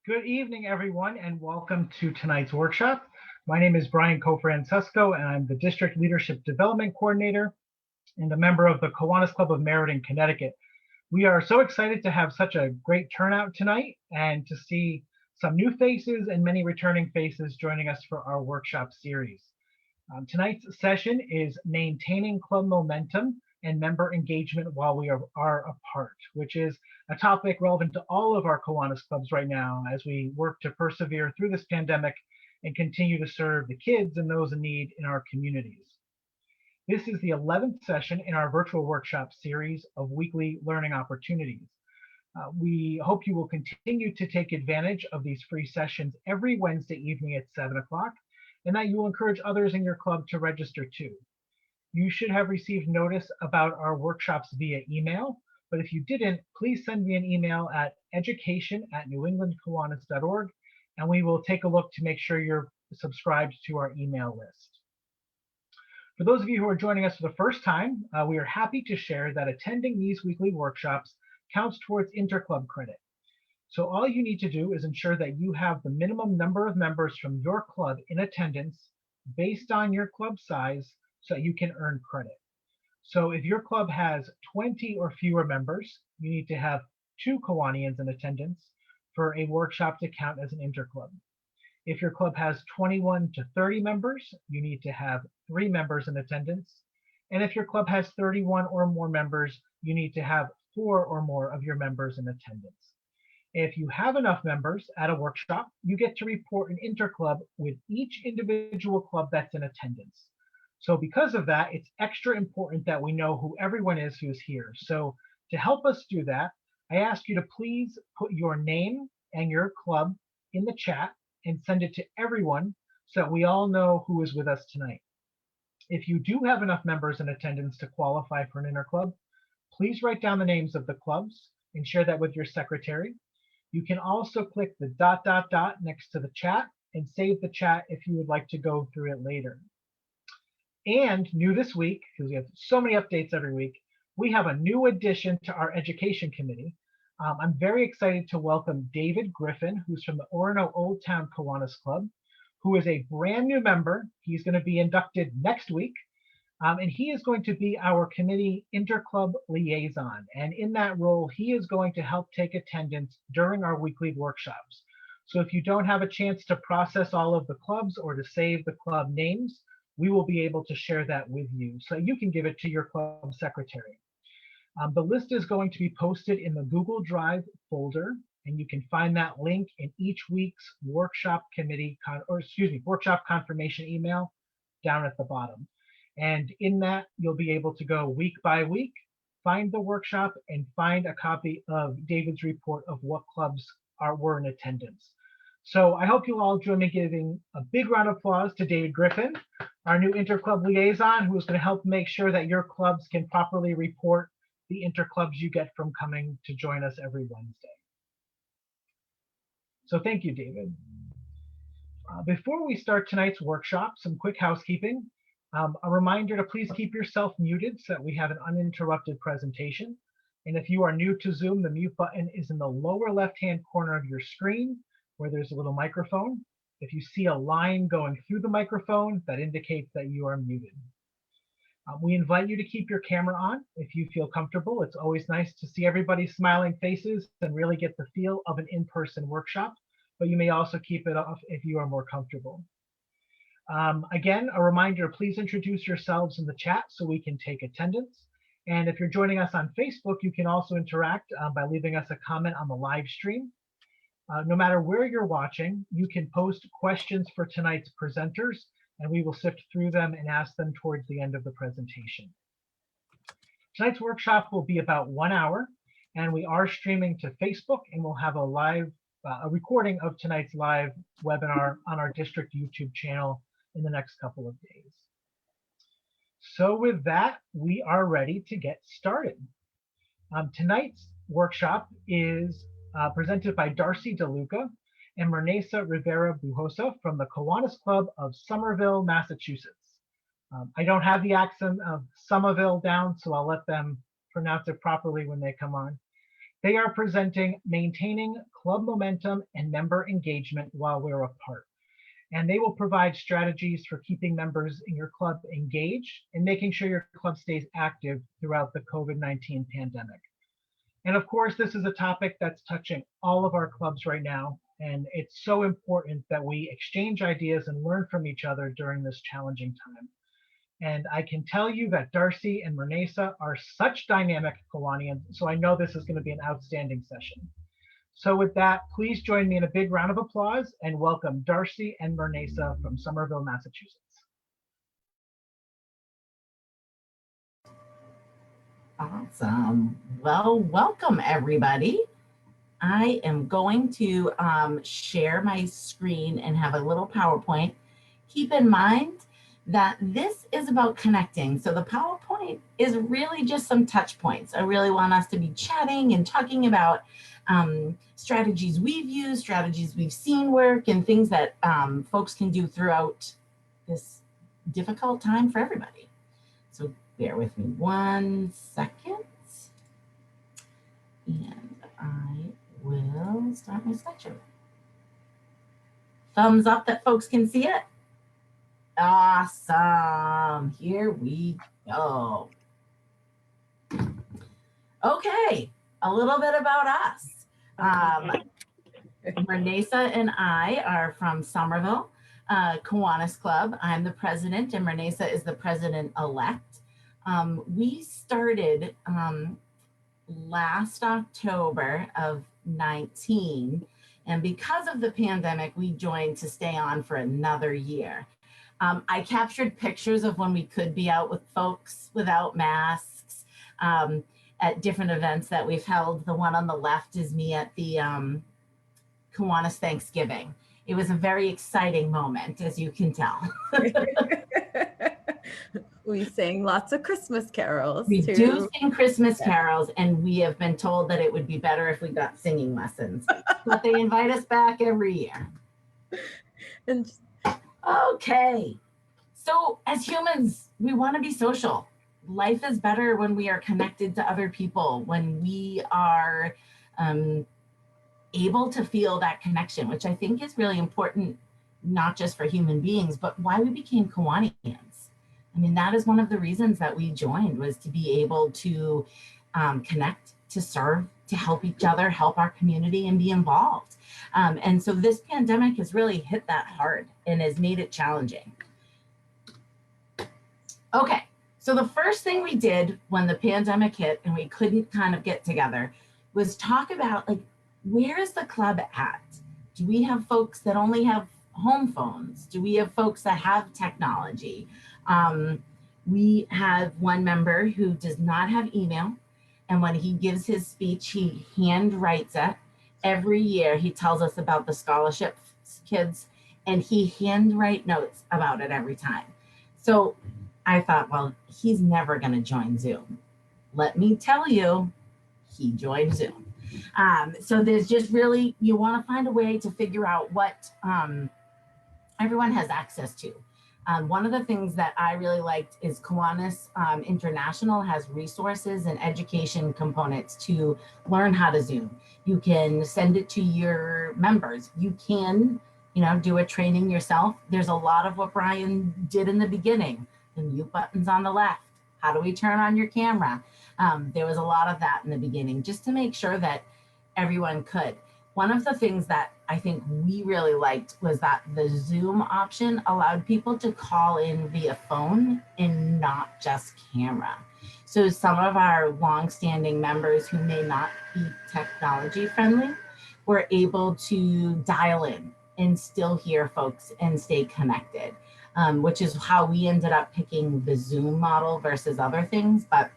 Good evening, everyone, and welcome to tonight's workshop. My name is Brian Cofrancesco, and I'm the District Leadership Development Coordinator and a member of the Kiwanis Club of Meriden, Connecticut. We are so excited to have such a great turnout tonight and to see some new faces and many returning faces joining us for our workshop series. Tonight's session is Maintaining Club Momentum and Member Engagement While We are Apart, which is a topic relevant to all of our Kiwanis clubs right now as we work to persevere through this pandemic and continue to serve the kids and those in need in our communities. This is the 11th session in our virtual workshop series of weekly learning opportunities. We hope you will continue to take advantage of these free sessions every Wednesday evening at 7 o'clock, and that you will encourage others in your club to register too. You should have received notice about our workshops via email, but if you didn't, please send me an email at education@newenglandkiwanis.org, and we will take a look to make sure you're subscribed to our email list. For those of you who are joining us for the first time, we are happy to share that attending these weekly workshops counts towards interclub credit. So all you need to do is ensure that you have the minimum number of members from your club in attendance based on your club size so that you can earn credit. So if your club has 20 or fewer members, you need to have 2 Kiwanians in attendance for a workshop to count as an interclub. If your club has 21 to 30 members, you need to have 3 members in attendance. And if your club has 31 or more members, you need to have 4 or more of your members in attendance. If you have enough members at a workshop, you get to report an interclub with each individual club that's in attendance. So because of that, it's extra important that we know who everyone is who's here. So to help us do that, I ask you to please put your name and your club in the chat and send it to everyone so that we all know who is with us tonight. If you do have enough members in attendance to qualify for an interclub, please write down the names of the clubs and share that with your secretary. You can also click the ... next to the chat and save the chat if you would like to go through it later. And new this week, because we have so many updates every week, we have a new addition to our education committee. I'm very excited to welcome David Griffin, who's from the Orono Old Town Kiwanis Club, who is a brand new member. He's going to be inducted next week. And he is going to be our committee interclub liaison. And in that role, he is going to help take attendance during our weekly workshops. So if you don't have a chance to process all of the clubs or to save the club names, we will be able to share that with you so you can give it to your club secretary. The list is going to be posted in the Google Drive folder, and you can find that link in each week's workshop confirmation email down at the bottom. And in that, you'll be able to go week by week, find the workshop, and find a copy of David's report of what clubs were in attendance. So I hope you'll all join me giving a big round of applause to David Griffin, our new interclub liaison, who is going to help make sure that your clubs can properly report the interclubs you get from coming to join us every Wednesday. So thank you, David. Before we start tonight's workshop, some quick housekeeping. A reminder to please keep yourself muted so that we have an uninterrupted presentation. And if you are new to Zoom, the mute button is in the lower left-hand corner of your screen where there's a little microphone. If you see a line going through the microphone, that indicates that you are muted. We invite you to keep your camera on if you feel comfortable. It's always nice to see everybody's smiling faces and really get the feel of an in-person workshop, but you may also keep it off if you are more comfortable. Again, a reminder, please introduce yourselves in the chat so we can take attendance. And if you're joining us on Facebook, you can also interact by leaving us a comment on the live stream. No matter where you're watching, you can post questions for tonight's presenters, and we will sift through them and ask them towards the end of the presentation. Tonight's workshop will be about 1 hour, and we are streaming to Facebook, and we'll have a recording of tonight's live webinar on our district YouTube channel in the next couple of days. So with that, we are ready to get started. Tonight's workshop is presented by Darcie DeLuca and Mernaysa Rivera-Bujosa from the Kiwanis Club of Somerville, Massachusetts. I don't have the accent of Somerville down, so I'll let them pronounce it properly when they come on. They are presenting Maintaining club momentum and member engagement while we're apart. And they will provide strategies for keeping members in your club engaged and making sure your club stays active throughout the COVID-19 pandemic. And of course, this is a topic that's touching all of our clubs right now. And it's so important that we exchange ideas and learn from each other during this challenging time. And I can tell you that Darcie and Mernaysa are such dynamic Kiwanians, so I know this is going to be an outstanding session. So with that, please join me in a big round of applause and welcome Darcie and Mernaysa from Somerville, Massachusetts. Awesome. Well, welcome everybody. I am going to share my screen and have a little PowerPoint. Keep in mind that this is about connecting. So the PowerPoint is really just some touch points. I really want us to be chatting and talking about strategies we've used, strategies we've seen work, and things that folks can do throughout this difficult time for everybody. So bear with me 1 second. And I will start my slideshow. Thumbs up that folks can see it. Awesome. Here we go. Okay, a little bit about us. Mernaysa and I are from Somerville, Kiwanis Club. I'm the president and Mernaysa is the president-elect. We started last October of 19, and because of the pandemic, we joined to stay on for another year. I captured pictures of when we could be out with folks without masks at different events that we've held. The one on the left is me at the Kiwanis Thanksgiving. It was a very exciting moment, as you can tell. We sang lots of Christmas carols. We too. do sing Christmas carols, and we have been told that it would be better if we got singing lessons, but they invite us back every year. And okay, so as humans, we want to be social. Life is better when we are connected to other people, when we are able to feel that connection, which I think is really important, not just for human beings, but why we became Kiwanians. I mean, that is one of the reasons that we joined, was to be able to connect, to serve, to help each other, help our community, and be involved. And so this pandemic has really hit that hard and has made it challenging. Okay, so the first thing we did when the pandemic hit and we couldn't kind of get together was talk about, like, where is the club at? Do we have folks that only have home phones? Do we have folks that have technology? We have one member who does not have email, and when he gives his speech, he hand writes it. Every year he tells us about the scholarship kids, and he handwrite notes about it every time. So I thought, well, he's never going to join Zoom. Let me tell you, he joined Zoom. So there's just really, you want to find a way to figure out what everyone has access to. One of the things that I really liked is Kiwanis International has resources and education components to learn how to Zoom. You can send it to your members. You can, do a training yourself. There's a lot of what Brian did in the beginning. The mute buttons on the left. How do we turn on your camera? There was a lot of that in the beginning, just to make sure that everyone could. One of the things that I think we really liked was that the Zoom option allowed people to call in via phone and not just camera. So some of our longstanding members who may not be technology friendly were able to dial in and still hear folks and stay connected, which is how we ended up picking the Zoom model versus other things. But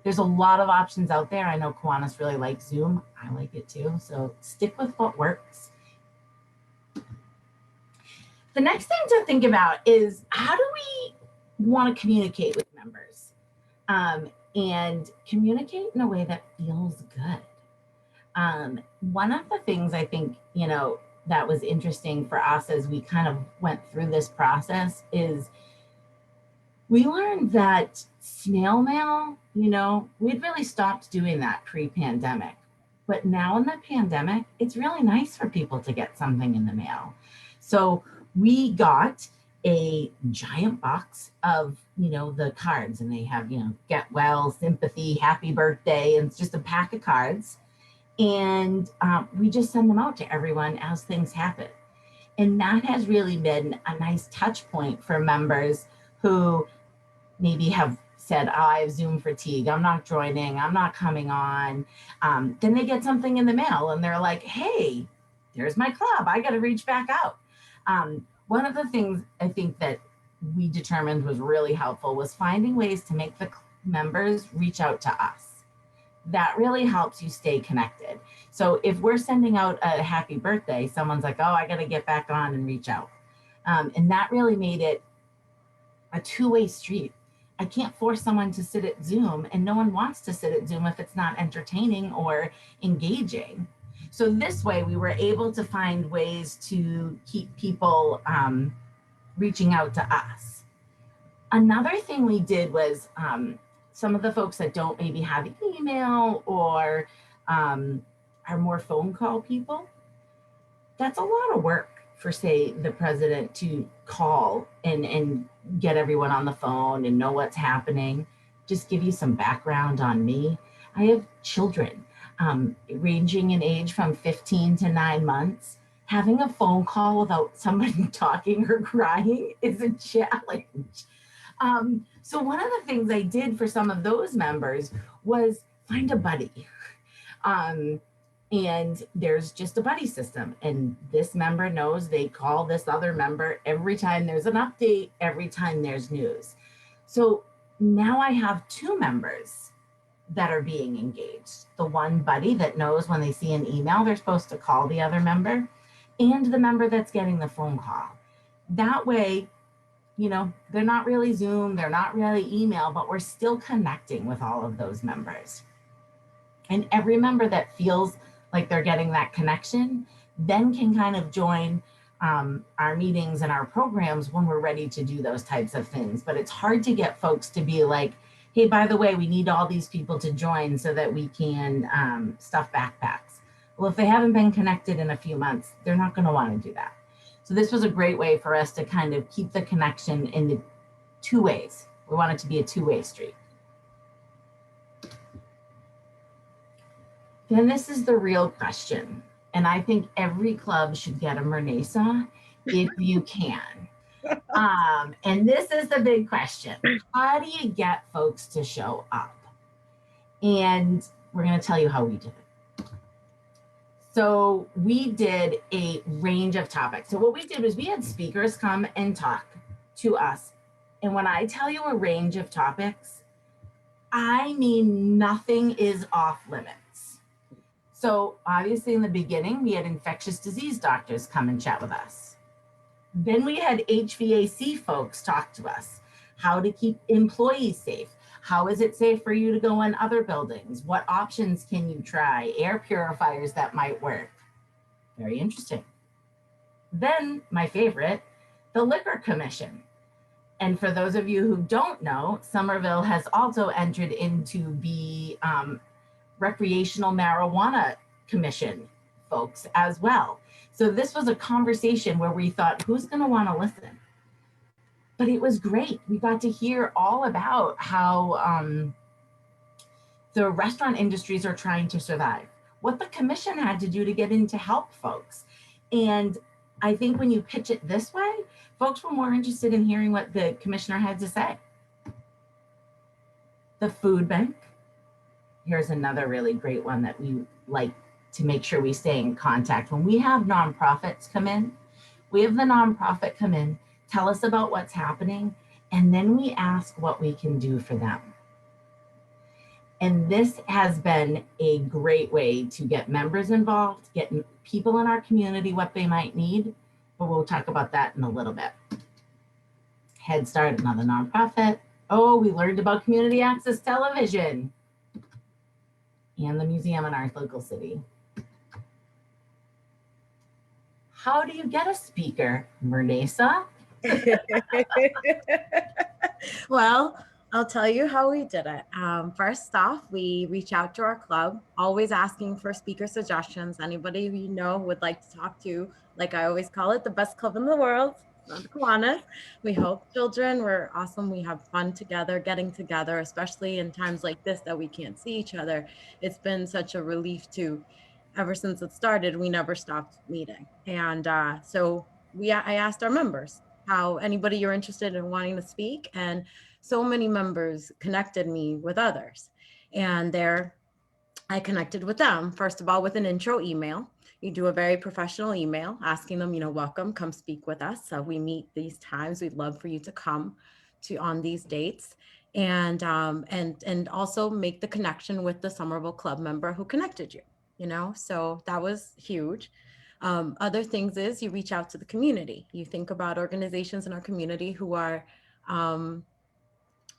there's a lot of options out there. I know Kiwanis really likes Zoom. I like it too. So stick with what works. The next thing to think about is, how do we want to communicate with members and communicate in a way that feels good? One of the things I think, that was interesting for us as we kind of went through this process is we learned that snail mail, we'd really stopped doing that pre-pandemic. But now in the pandemic, it's really nice for people to get something in the mail. So we got a giant box of, the cards, and they have, get well, sympathy, happy birthday, and it's just a pack of cards. And we just send them out to everyone as things happen. And that has really been a nice touch point for members who maybe have said, oh, I have Zoom fatigue, I'm not joining, I'm not coming on. Then they get something in the mail and they're like, hey, there's my club, I got to reach back out. One of the things I think that we determined was really helpful was finding ways to make the members reach out to us. That really helps you stay connected. So if we're sending out a happy birthday, someone's like, oh, I got to get back on and reach out. And that really made it a two-way street. I can't force someone to sit at Zoom, and no one wants to sit at Zoom if it's not entertaining or engaging. So this way we were able to find ways to keep people reaching out to us. Another thing we did was some of the folks that don't maybe have email or are more phone call people, that's a lot of work for, say, the president to call and get everyone on the phone and know what's happening. Just give you some background on me. I have children ranging in age from 15 to 9 months. Having a phone call without somebody talking or crying is a challenge. So one of the things I did for some of those members was find a buddy. And there's just a buddy system. And this member knows they call this other member every time there's an update, every time there's news. So now I have 2 members that are being engaged. The one buddy that knows when they see an email, they're supposed to call the other member, and the member that's getting the phone call. That way, they're not really Zoom, they're not really email, but we're still connecting with all of those members. And every member that feels like they're getting that connection then can kind of join our meetings and our programs when we're ready to do those types of things. But it's hard to get folks to be like, hey, by the way, we need all these people to join so that we can stuff backpacks. Well, if they haven't been connected in a few months, they're not going to want to do that. So this was a great way for us to kind of keep the connection in the 2 ways. We want it to be a 2-way street. Then this is the real question. And I think every club should get a Mernaysa if you can. And this is the big question. How do you get folks to show up? And we're going to tell you how we did it. So we did a range of topics. So what we did was we had speakers come and talk to us. And when I tell you a range of topics, I mean nothing is off limits. So obviously in the beginning, we had infectious disease doctors come and chat with us. Then we had HVAC folks talk to us, how to keep employees safe. How is it safe for you to go in other buildings? What options can you try? Air purifiers that might work. Very interesting. Then my favorite, the Liquor Commission. And for those of you who don't know, Somerville has also entered into the Recreational Marijuana Commission folks as well. So this was a conversation where we thought, who's going to want to listen? But it was great. We got to hear all about how the restaurant industries are trying to survive, what the commission had to do to get in to help folks. And I think when you pitch it this way, folks were more interested in hearing what the commissioner had to say. The food bank. Here's another really great one that we like to make sure we stay in contact. When we have nonprofits come in, we have the nonprofit come in, tell us about what's happening, and then we ask what we can do for them. And this has been a great way to get members involved, get people in our community what they might need, but we'll talk about that in a little bit. Head Start, another nonprofit. Oh, we learned about community access television and the museum in our local city. How do you get a speaker, Mernaysa? Well, I'll tell you how we did it. First off, we reach out to our club, always asking for speaker suggestions. Anybody you know would like to talk to, like I always call it, the best club in the world, the Kiwanis. We help children. We're awesome. We have fun together, getting together, especially in times like this that we can't see each other. It's been such a relief to, ever since it started, we never stopped meeting. And I asked our members how anybody you're interested in wanting to speak, and so many members connected me with others. And there, I connected with them, first of all, with an intro email. You do a very professional email asking them, welcome, come speak with us. We meet these times. We'd love for you to come to on these dates. And also make the connection with the Somerville club member who connected you, so that was huge. Other things is you reach out to the community. You think about organizations in our community who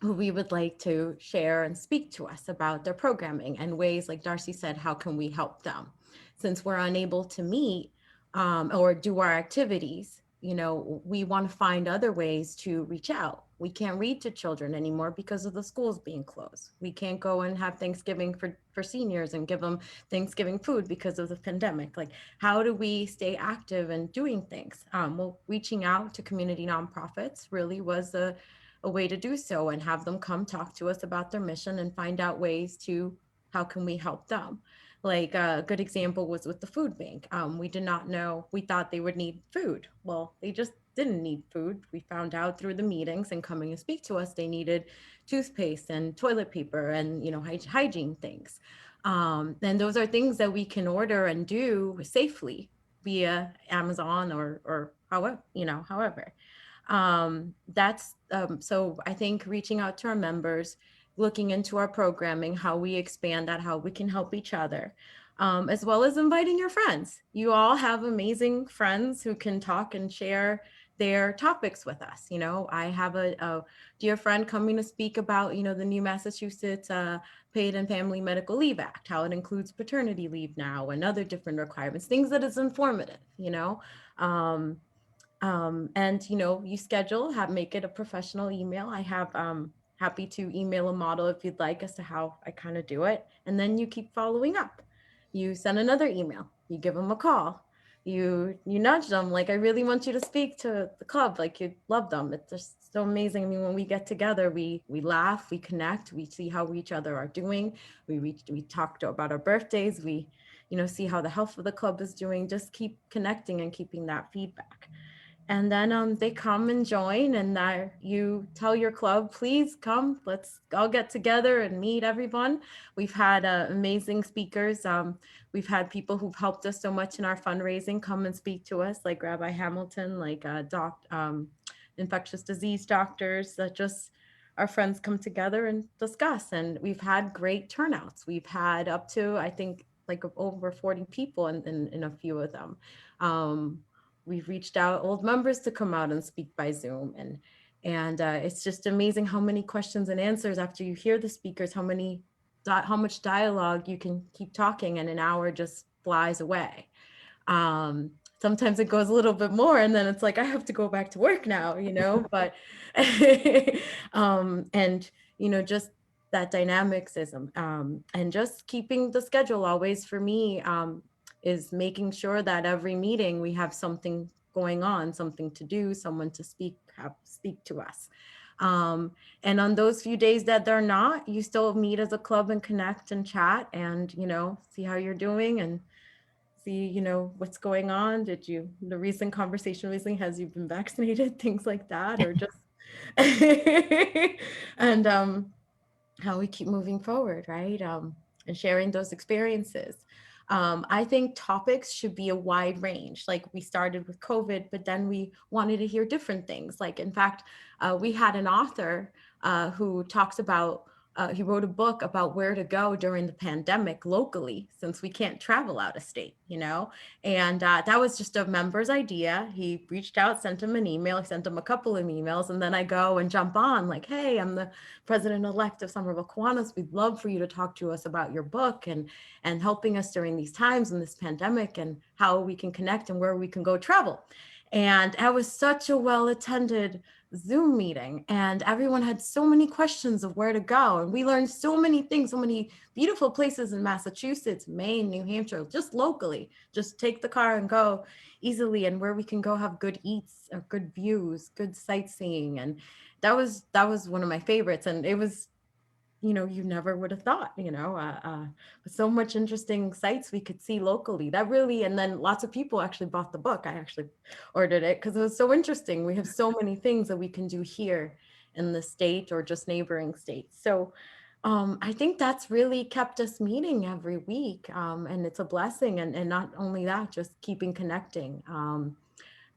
we would like to share and speak to us about their programming and ways, like Darcie said, how can we help them? Since we're unable to meet or do our activities, we want to find other ways to reach out. We can't read to children anymore because of the schools being closed. We can't go and have Thanksgiving for seniors and give them Thanksgiving food because of the pandemic. Like, how do we stay active and doing things? Well, reaching out to community nonprofits really was a way to do so, and have them come talk to us about their mission and find out ways to, how can we help them? Like a good example was with the food bank. We did not know, we thought they would need food. Well, they just didn't need food. We found out through the meetings and coming to speak to us, they needed toothpaste and toilet paper and, hygiene things. And those are things that we can order and do safely via Amazon or however. So I think reaching out to our members, looking into our programming, how we expand that, how we can help each other, as well as inviting your friends. You all have amazing friends who can talk and share their topics with us. I have a dear friend coming to speak about, the new Massachusetts Paid and Family Medical Leave Act, how it includes paternity leave now and other different requirements, things that is informative, and you schedule, make it a professional email. I have happy to email a model if you'd like, as to how I kind of do it. And then you keep following up. You send another email, you give them a call, you nudge them, like, I really want you to speak to the club, like, you love them. It's just so amazing. I mean, when we get together, we laugh, we connect, we see how each other are doing. We talk about our birthdays, we see how the health of the club is doing, just keep connecting and keeping that feedback. And then they come and join, and you tell your club, please come, let's all get together and meet everyone. We've had amazing speakers. We've had people who've helped us so much in our fundraising come and speak to us, like Rabbi Hamilton, like infectious disease doctors, that just our friends come together and discuss. And we've had great turnouts. We've had up to, I think, like over 40 people in a few of them. We've reached out old members to come out and speak by Zoom, and it's just amazing how many questions and answers after you hear the speakers, how much dialogue you can keep talking, and an hour just flies away. Sometimes it goes a little bit more, and then it's like, I have to go back to work now, but and just that dynamicism, and just keeping the schedule always for me, is making sure that every meeting we have something going on, something to do, someone to speak to us. And on those few days that they're not, you still meet as a club and connect and chat and, see how you're doing and see, what's going on. The recent conversation recently, has you been vaccinated, things like that, or just, and how we keep moving forward, right? And sharing those experiences. I think topics should be a wide range. Like, we started with COVID, but then we wanted to hear different things. Like, in fact, we had an author who talks about, he wrote a book about where to go during the pandemic locally, since we can't travel out of state, and that was just a member's idea. He reached out, sent him an email, sent him a couple of emails, and then I go and jump on like, hey, I'm the president-elect of Somerville Kiwanis. We'd love for you to talk to us about your book and helping us during these times in this pandemic, and how we can connect and where we can go travel. And that was such a well-attended Zoom meeting, and everyone had so many questions of where to go. And we learned so many things, so many beautiful places in Massachusetts, Maine, New Hampshire, just locally. Just take the car and go easily, and where we can go have good eats or good views, good sightseeing. And that was one of my favorites. And it was, you never would have thought, so much interesting sites we could see locally. That really, and then lots of people actually bought the book. I actually ordered it because it was so interesting. We have so many things that we can do here in the state or just neighboring states. So I think that's really kept us meeting every week. And it's a blessing. And not only that, just keeping connecting.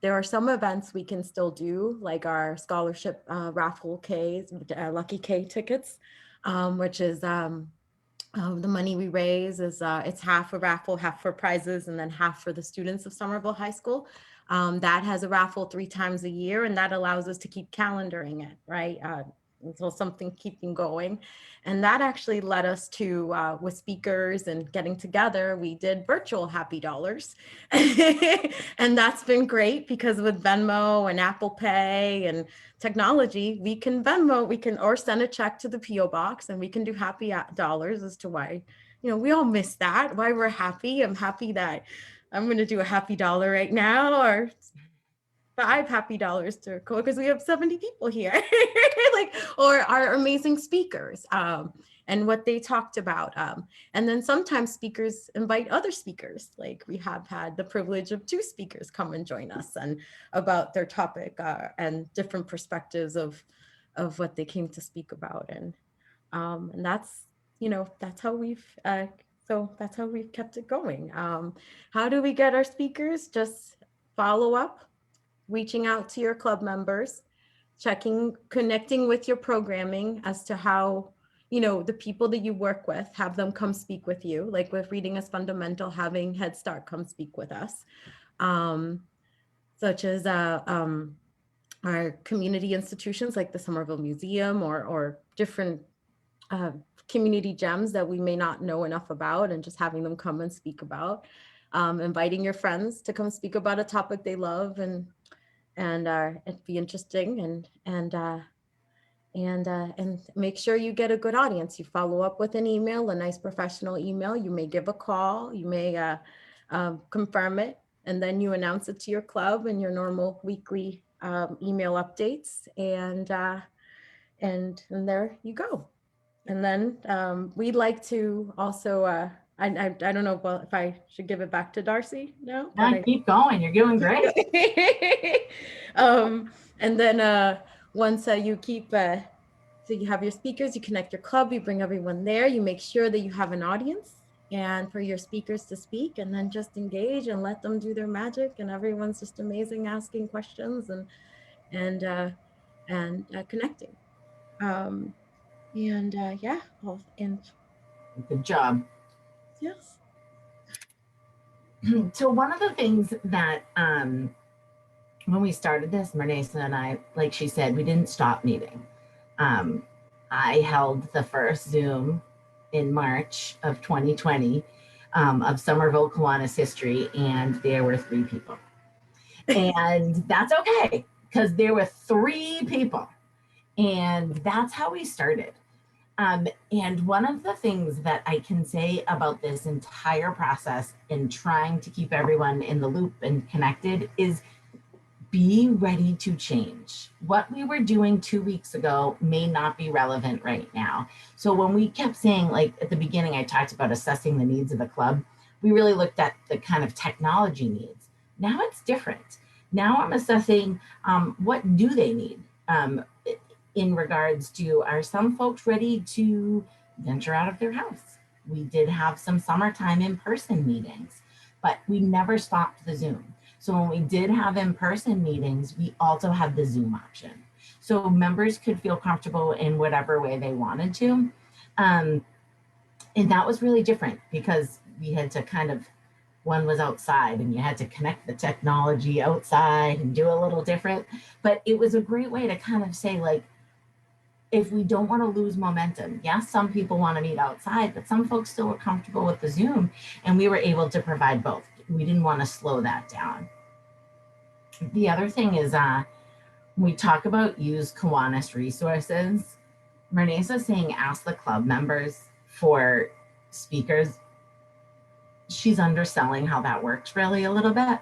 There are some events we can still do, like our scholarship raffle Ks, Lucky K tickets, which is the money we raise is it's half a raffle, half for prizes, and then half for the students of Somerville High School. That has a raffle 3 times a year, and that allows us to keep calendaring it, right? Until something keeping going. And that actually led us to, with speakers and getting together, we did virtual happy dollars. And that's been great because with Venmo and Apple Pay and technology, we can Venmo, or send a check to the PO box, and we can do happy dollars. As to why, we all miss that, why we're happy. I'm happy that I'm going to do a happy dollar right now, or 5 happy dollars to go, because we have 70 people here, or our amazing speakers, and what they talked about. And then sometimes speakers invite other speakers. Like we have had the privilege of 2 speakers come and join us and about their topic and different perspectives of what they came to speak about. And that's, that's how we've, that's how we've kept it going. How do we get our speakers? Just follow up, reaching out to your club members, connecting with your programming as to how, the people that you work with, have them come speak with you. Like with Reading is Fundamental, having Head Start come speak with us, such as our community institutions like the Somerville Museum, or different community gems that we may not know enough about, and just having them come and speak about, inviting your friends to come speak about a topic they love, and it'd be interesting, and make sure you get a good audience. You follow up with an email, a nice professional email. You may give a call, you may confirm it, and then you announce it to your club in your normal weekly email updates, and there you go. And then we'd like to also, I don't know if I should give it back to Darcie now. Keep going, you're doing great. And then once you keep, so you have your speakers, you connect your club, you bring everyone there, you make sure that you have an audience and for your speakers to speak, and then just engage and let them do their magic. And everyone's just amazing, asking questions and connecting. Yeah, and good job. Yes. So one of the things that when we started this, Mernaysa and I, like she said, we didn't stop meeting. I held the first Zoom in March of 2020 of Somerville Kiwanis history, and there were 3 people. And that's okay, because there were 3 people. And that's how we started. And one of the things that I can say about this entire process in trying to keep everyone in the loop and connected is be ready to change. What we were doing 2 weeks ago may not be relevant right now. So when we kept saying, like at the beginning, I talked about assessing the needs of the club, we really looked at the kind of technology needs. Now it's different. Now I'm assessing what do they need? In regards to, are some folks ready to venture out of their house? We did have some summertime in-person meetings, but we never stopped the Zoom. So when we did have in-person meetings, we also had the Zoom option. So members could feel comfortable in whatever way they wanted to. And that was really different because we had to kind of, one was outside and you had to connect the technology outside and do a little different. But it was a great way to kind of say, like, if we don't want to lose momentum, yes, some people want to meet outside, but some folks still were comfortable with the Zoom, and we were able to provide both. We didn't want to slow that down. The other thing is we talk about use Kiwanis resources. Mernaysa saying ask the club members for speakers. She's underselling how that works really a little bit.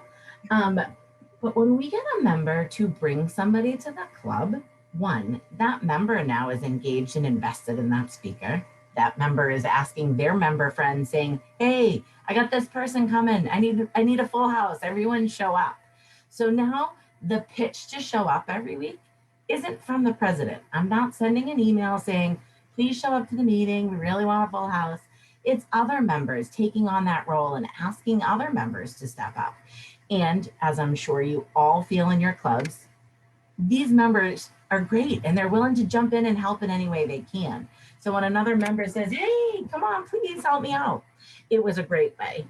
But when we get a member to bring somebody to the club, one, that member now is engaged and invested in that speaker. That member is asking their member friends saying, hey, I got this person coming. I need a full house. Everyone show up. So now the pitch to show up every week isn't from the president. I'm not sending an email saying, please show up to the meeting. We really want a full house. It's other members taking on that role and asking other members to step up. And as I'm sure you all feel in your clubs, these members are great and they're willing to jump in and help in any way they can. So when another member says, hey, come on, please help me out, it was a great way.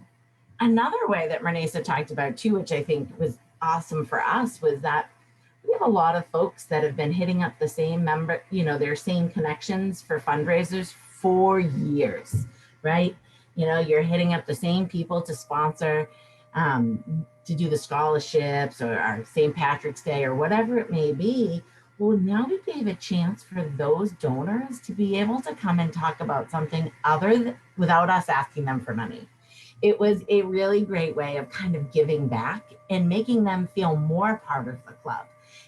Another way that Mernaysa talked about too, which I think was awesome for us, was that we have a lot of folks that have been hitting up the same member, their same connections for fundraisers for years, right? You're hitting up the same people to sponsor, to do the scholarships or our St. Patrick's Day or whatever it may be. Well, now we gave a chance for those donors to be able to come and talk about something without us asking them for money. It was a really great way of kind of giving back and making them feel more part of the club.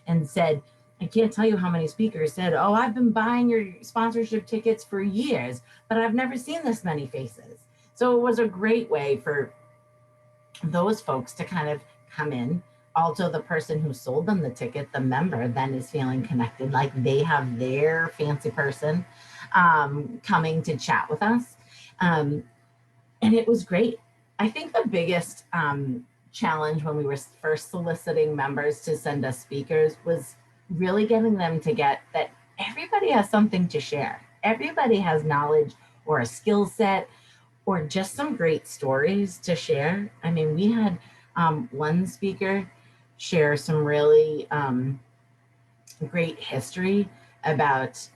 And said, I can't tell you how many speakers said, oh, I've been buying your sponsorship tickets for years, but I've never seen this many faces. So it was a great way for those folks to kind of come in. Also, the person who sold them the ticket, the member, then is feeling connected, like they have their fancy person coming to chat with us. And it was great. I think the biggest challenge when we were first soliciting members to send us speakers was really getting them to get that everybody has something to share. Everybody has knowledge or a skill set or just some great stories to share. I mean, we had one speaker share some really great history about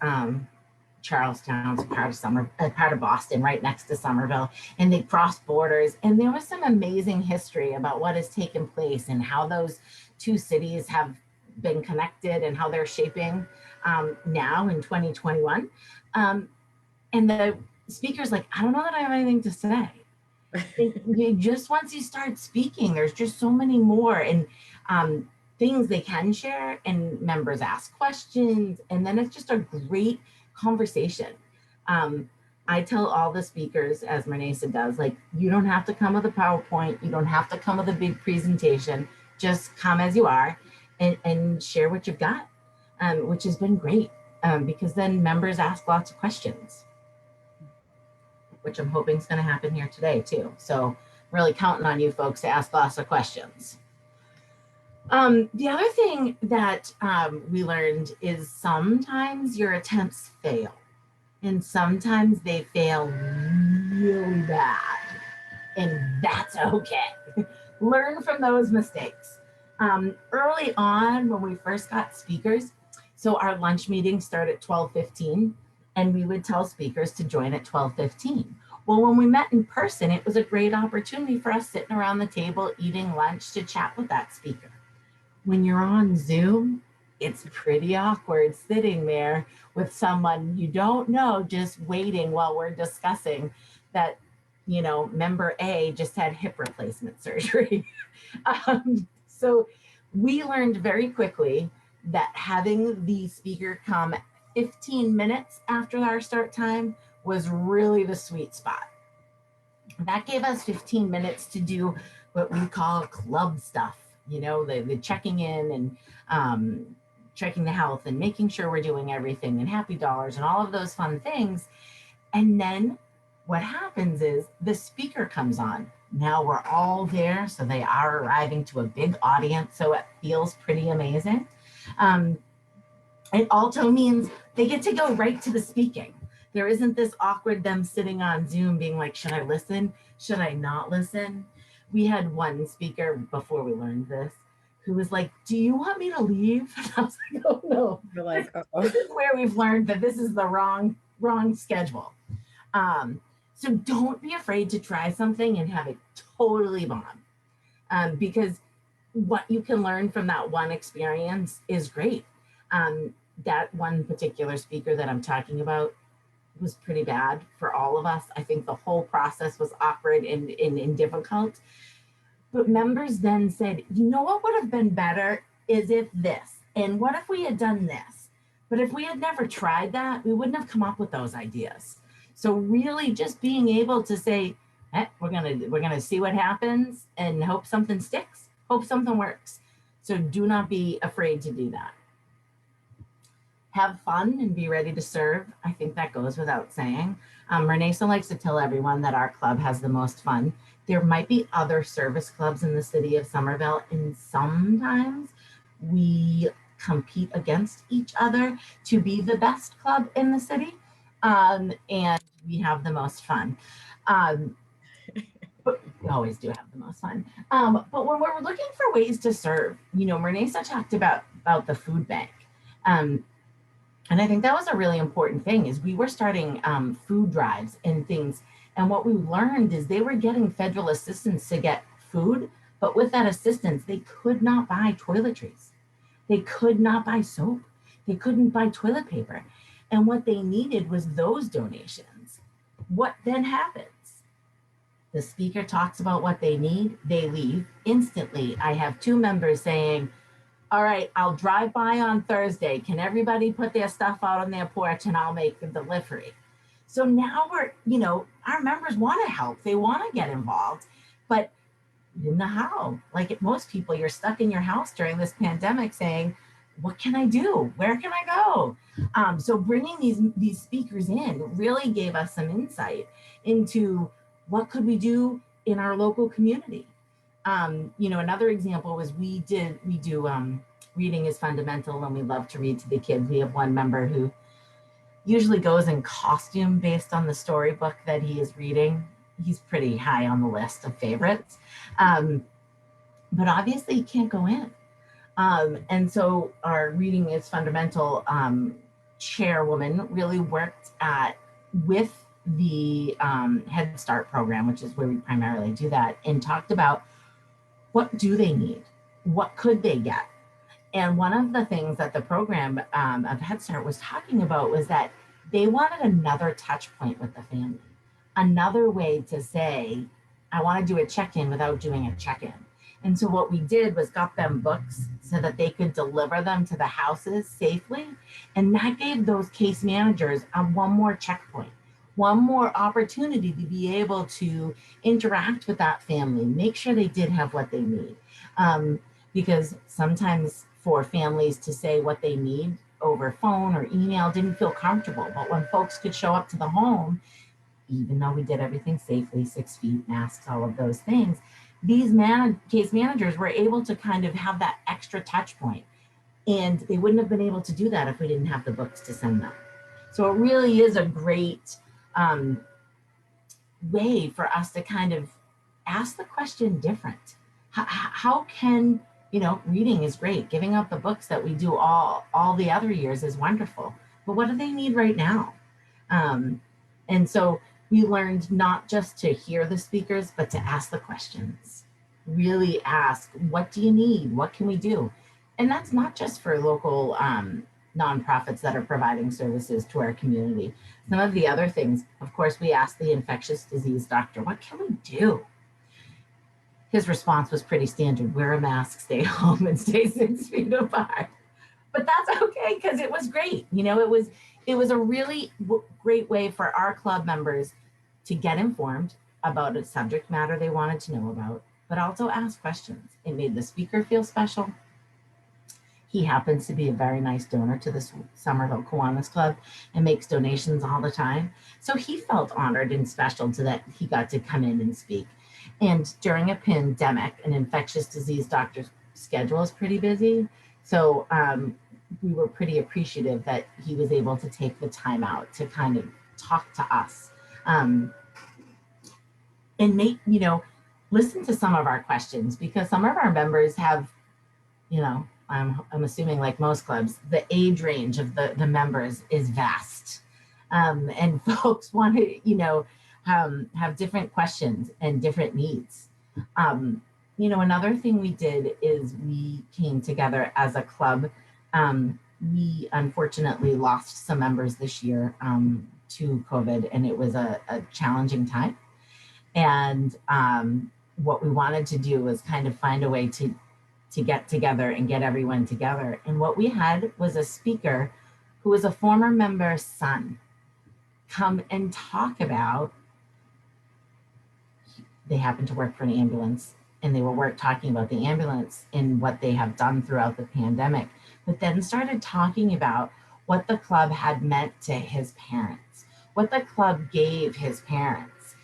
Charlestown's part of Boston, right next to Somerville, and they crossed borders. And there was some amazing history about what has taken place and how those two cities have been connected and how they're shaping now in 2021. And the speaker's like, I don't know that I have anything to say. Just once you start speaking, there's just so many more and things they can share, and members ask questions, and then it's just a great conversation. I tell all the speakers, as Mernaysa does, like, you don't have to come with a PowerPoint, you don't have to come with a big presentation, just come as you are and share what you've got, which has been great because then members ask lots of questions, which I'm hoping is going to happen here today too. So really counting on you folks to ask lots of questions. The other thing that we learned is sometimes your attempts fail, and sometimes they fail really bad, and that's okay. Learn from those mistakes. Early on, when we first got speakers, so our lunch meetings start at 12:15, and we would tell speakers to join at 12:15. Well, when we met in person, it was a great opportunity for us sitting around the table eating lunch to chat with that speaker. When you're on Zoom, it's pretty awkward sitting there with someone you don't know, just waiting while we're discussing that, member A just had hip replacement surgery. So we learned very quickly that having the speaker come 15 minutes after our start time was really the sweet spot. That gave us 15 minutes to do what we call club stuff, the checking in and checking the health and making sure we're doing everything and happy dollars and all of those fun things. And then what happens is the speaker comes on. Now we're all there, so they are arriving to a big audience, so it feels pretty amazing. It also means they get to go right to the speaking. There isn't this awkward them sitting on Zoom being like, should I listen? Should I not listen? We had one speaker before we learned this who was like, do you want me to leave? And I was like, oh no. You're like, this is where we've learned that this is the wrong schedule. So don't be afraid to try something and have it totally bomb. Because what you can learn from that one experience is great. That one particular speaker that I'm talking about was pretty bad for all of us. I think the whole process was awkward and difficult. But members then said, you know what would have been better is if this, and what if we had done this? But if we had never tried that, we wouldn't have come up with those ideas. So really just being able to say, we're gonna see what happens and hope something sticks, hope something works. So do not be afraid to do that. Have fun and be ready to serve. I think that goes without saying. Mernaysa likes to tell everyone that our club has the most fun. There might be other service clubs in the city of Somerville, and sometimes we compete against each other to be the best club in the city, and we have the most fun. But we always do have the most fun. But when we're looking for ways to serve, Mernaysa talked about the food bank. And I think that was a really important thing is we were starting food drives and things. And what we learned is they were getting federal assistance to get food, but with that assistance, they could not buy toiletries. They could not buy soap. They couldn't buy toilet paper. And what they needed was those donations. What then happens? The speaker talks about what they need, they leave. Instantly, I have 2 members saying, all right, I'll drive by on Thursday. Can everybody put their stuff out on their porch and I'll make the delivery? So now our members want to help. They want to get involved, but you know how. Like most people, you're stuck in your house during this pandemic saying, what can I do? Where can I go? So bringing these speakers in really gave us some insight into what could we do in our local community. Another example was we do reading is fundamental and we love to read to the kids. We have one member who usually goes in costume based on the storybook that he is reading. He's pretty high on the list of favorites. But obviously he can't go in. And so our reading is fundamental chairwoman really worked with the Head Start program, which is where we primarily do that, and talked about what do they need? What could they get? And one of the things that the program of Head Start was talking about was that they wanted another touch point with the family, another way to say, I want to do a check-in without doing a check-in. And so what we did was got them books so that they could deliver them to the houses safely. And that gave those case managers one more checkpoint, one more opportunity to be able to interact with that family, make sure they did have what they need. Because sometimes for families to say what they need over phone or email didn't feel comfortable. But when folks could show up to the home, even though we did everything safely, 6 feet, masks, all of those things, these case managers were able to kind of have that extra touch point. And they wouldn't have been able to do that if we didn't have the books to send them. So it really is a great way for us to kind of ask the question different. How can, reading is great. Giving out the books that we do all the other years is wonderful. But what do they need right now? And so we learned not just to hear the speakers, but to ask the questions. Really ask, what do you need? What can we do? And that's not just for local nonprofits that are providing services to our community. Some of the other things, of course, we asked the infectious disease doctor, what can we do? His response was pretty standard: wear a mask, stay home, and stay 6 feet apart. But that's okay, because it was great. It was a really great way for our club members to get informed about a subject matter they wanted to know about, but also ask questions. It made the speaker feel special. He happens to be a very nice donor to the Somerville Kiwanis Club and makes donations all the time. So he felt honored and special to that he got to come in and speak. And during a pandemic, an infectious disease doctor's schedule is pretty busy. So we were pretty appreciative that he was able to take the time out to kind of talk to us and make, listen to some of our questions, because some of our members have, I'm assuming like most clubs, the age range of the members is vast. And folks want to, have different questions and different needs. Another thing we did is we came together as a club we unfortunately lost some members this year to COVID, and it was a challenging time. And what we wanted to do was kind of find a way to get together and get everyone together. And what we had was a speaker who was a former member's son come and talk about, they happened to work for an ambulance, and they were talking about the ambulance and what they have done throughout the pandemic, but then started talking about what the club had meant to his parents, what the club gave his parents,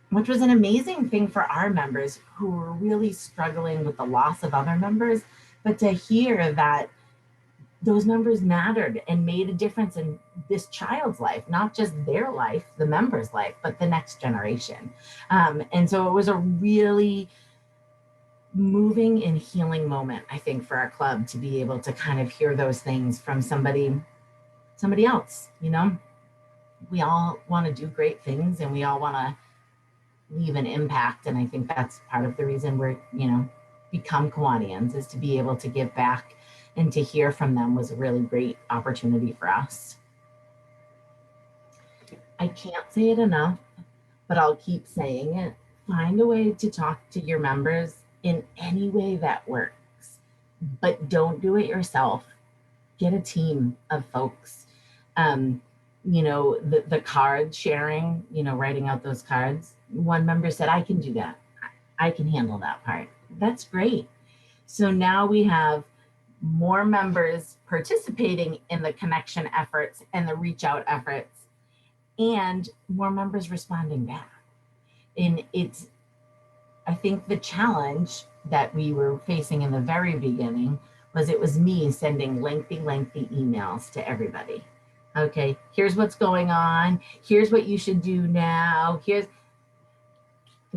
which was an amazing thing for our members who were really struggling with the loss of other members. But to hear that those members mattered and made a difference in this child's life, not just their life, the member's life, but the next generation. And so it was a really moving and healing moment, I think, for our club to be able to kind of hear those things from somebody else. You know, we all want to do great things, and we all want to leave an impact. And I think that's part of the reason we're, become Kiwanians, is to be able to give back, and to hear from them was a really great opportunity for us. I can't say it enough, but I'll keep saying it. Find a way to talk to your members in any way that works, but don't do it yourself. Get a team of folks. The card sharing, writing out those cards. One member said, I can do that. I can handle that part. That's great. So now we have more members participating in the connection efforts and the reach out efforts, and more members responding back. And I think the challenge that we were facing in the very beginning was it was me sending lengthy emails to everybody. Okay, here's what's going on. Here's what you should do now. They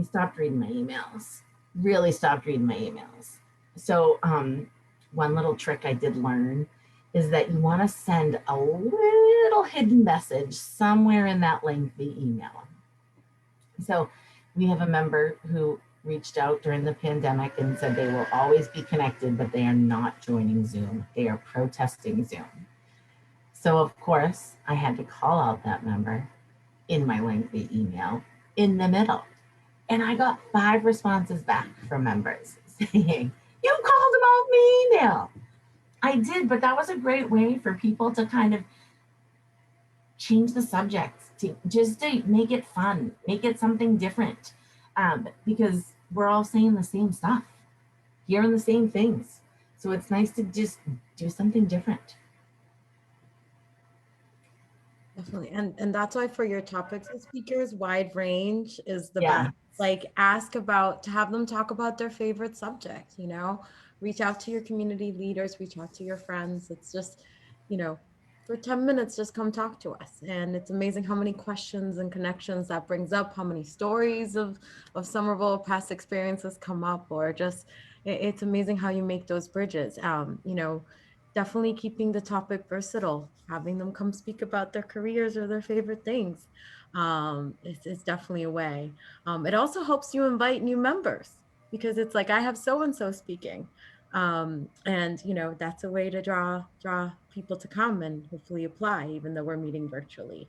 stopped reading my emails, really stopped reading my emails. So one little trick I did learn is that you want to send a little hidden message somewhere in that lengthy email. So we have a member who reached out during the pandemic and said they will always be connected, but they are not joining Zoom. They are protesting Zoom. So of course, I had to call out that member in my lengthy email in the middle. And I got 5 responses back from members saying, you called them out in the email. I did, but that was a great way for people to kind of change the subject, to make it fun, make it something different, because we're all saying the same stuff, hearing the same things. So it's nice to just do something different. Definitely. And that's why for your topics and speakers, wide range is the Yeah. best. Like to have them talk about their favorite subject, reach out to your community leaders, reach out to your friends. It's just, for 10 minutes, just come talk to us. And it's amazing how many questions and connections that brings up, how many stories of Somerville past experiences come up, or just, it's amazing how you make those bridges. Definitely keeping the topic versatile, having them come speak about their careers or their favorite things. It's definitely a way. It also helps you invite new members, because it's like, I have so-and-so speaking. And that's a way to draw people to come and hopefully apply, even though we're meeting virtually.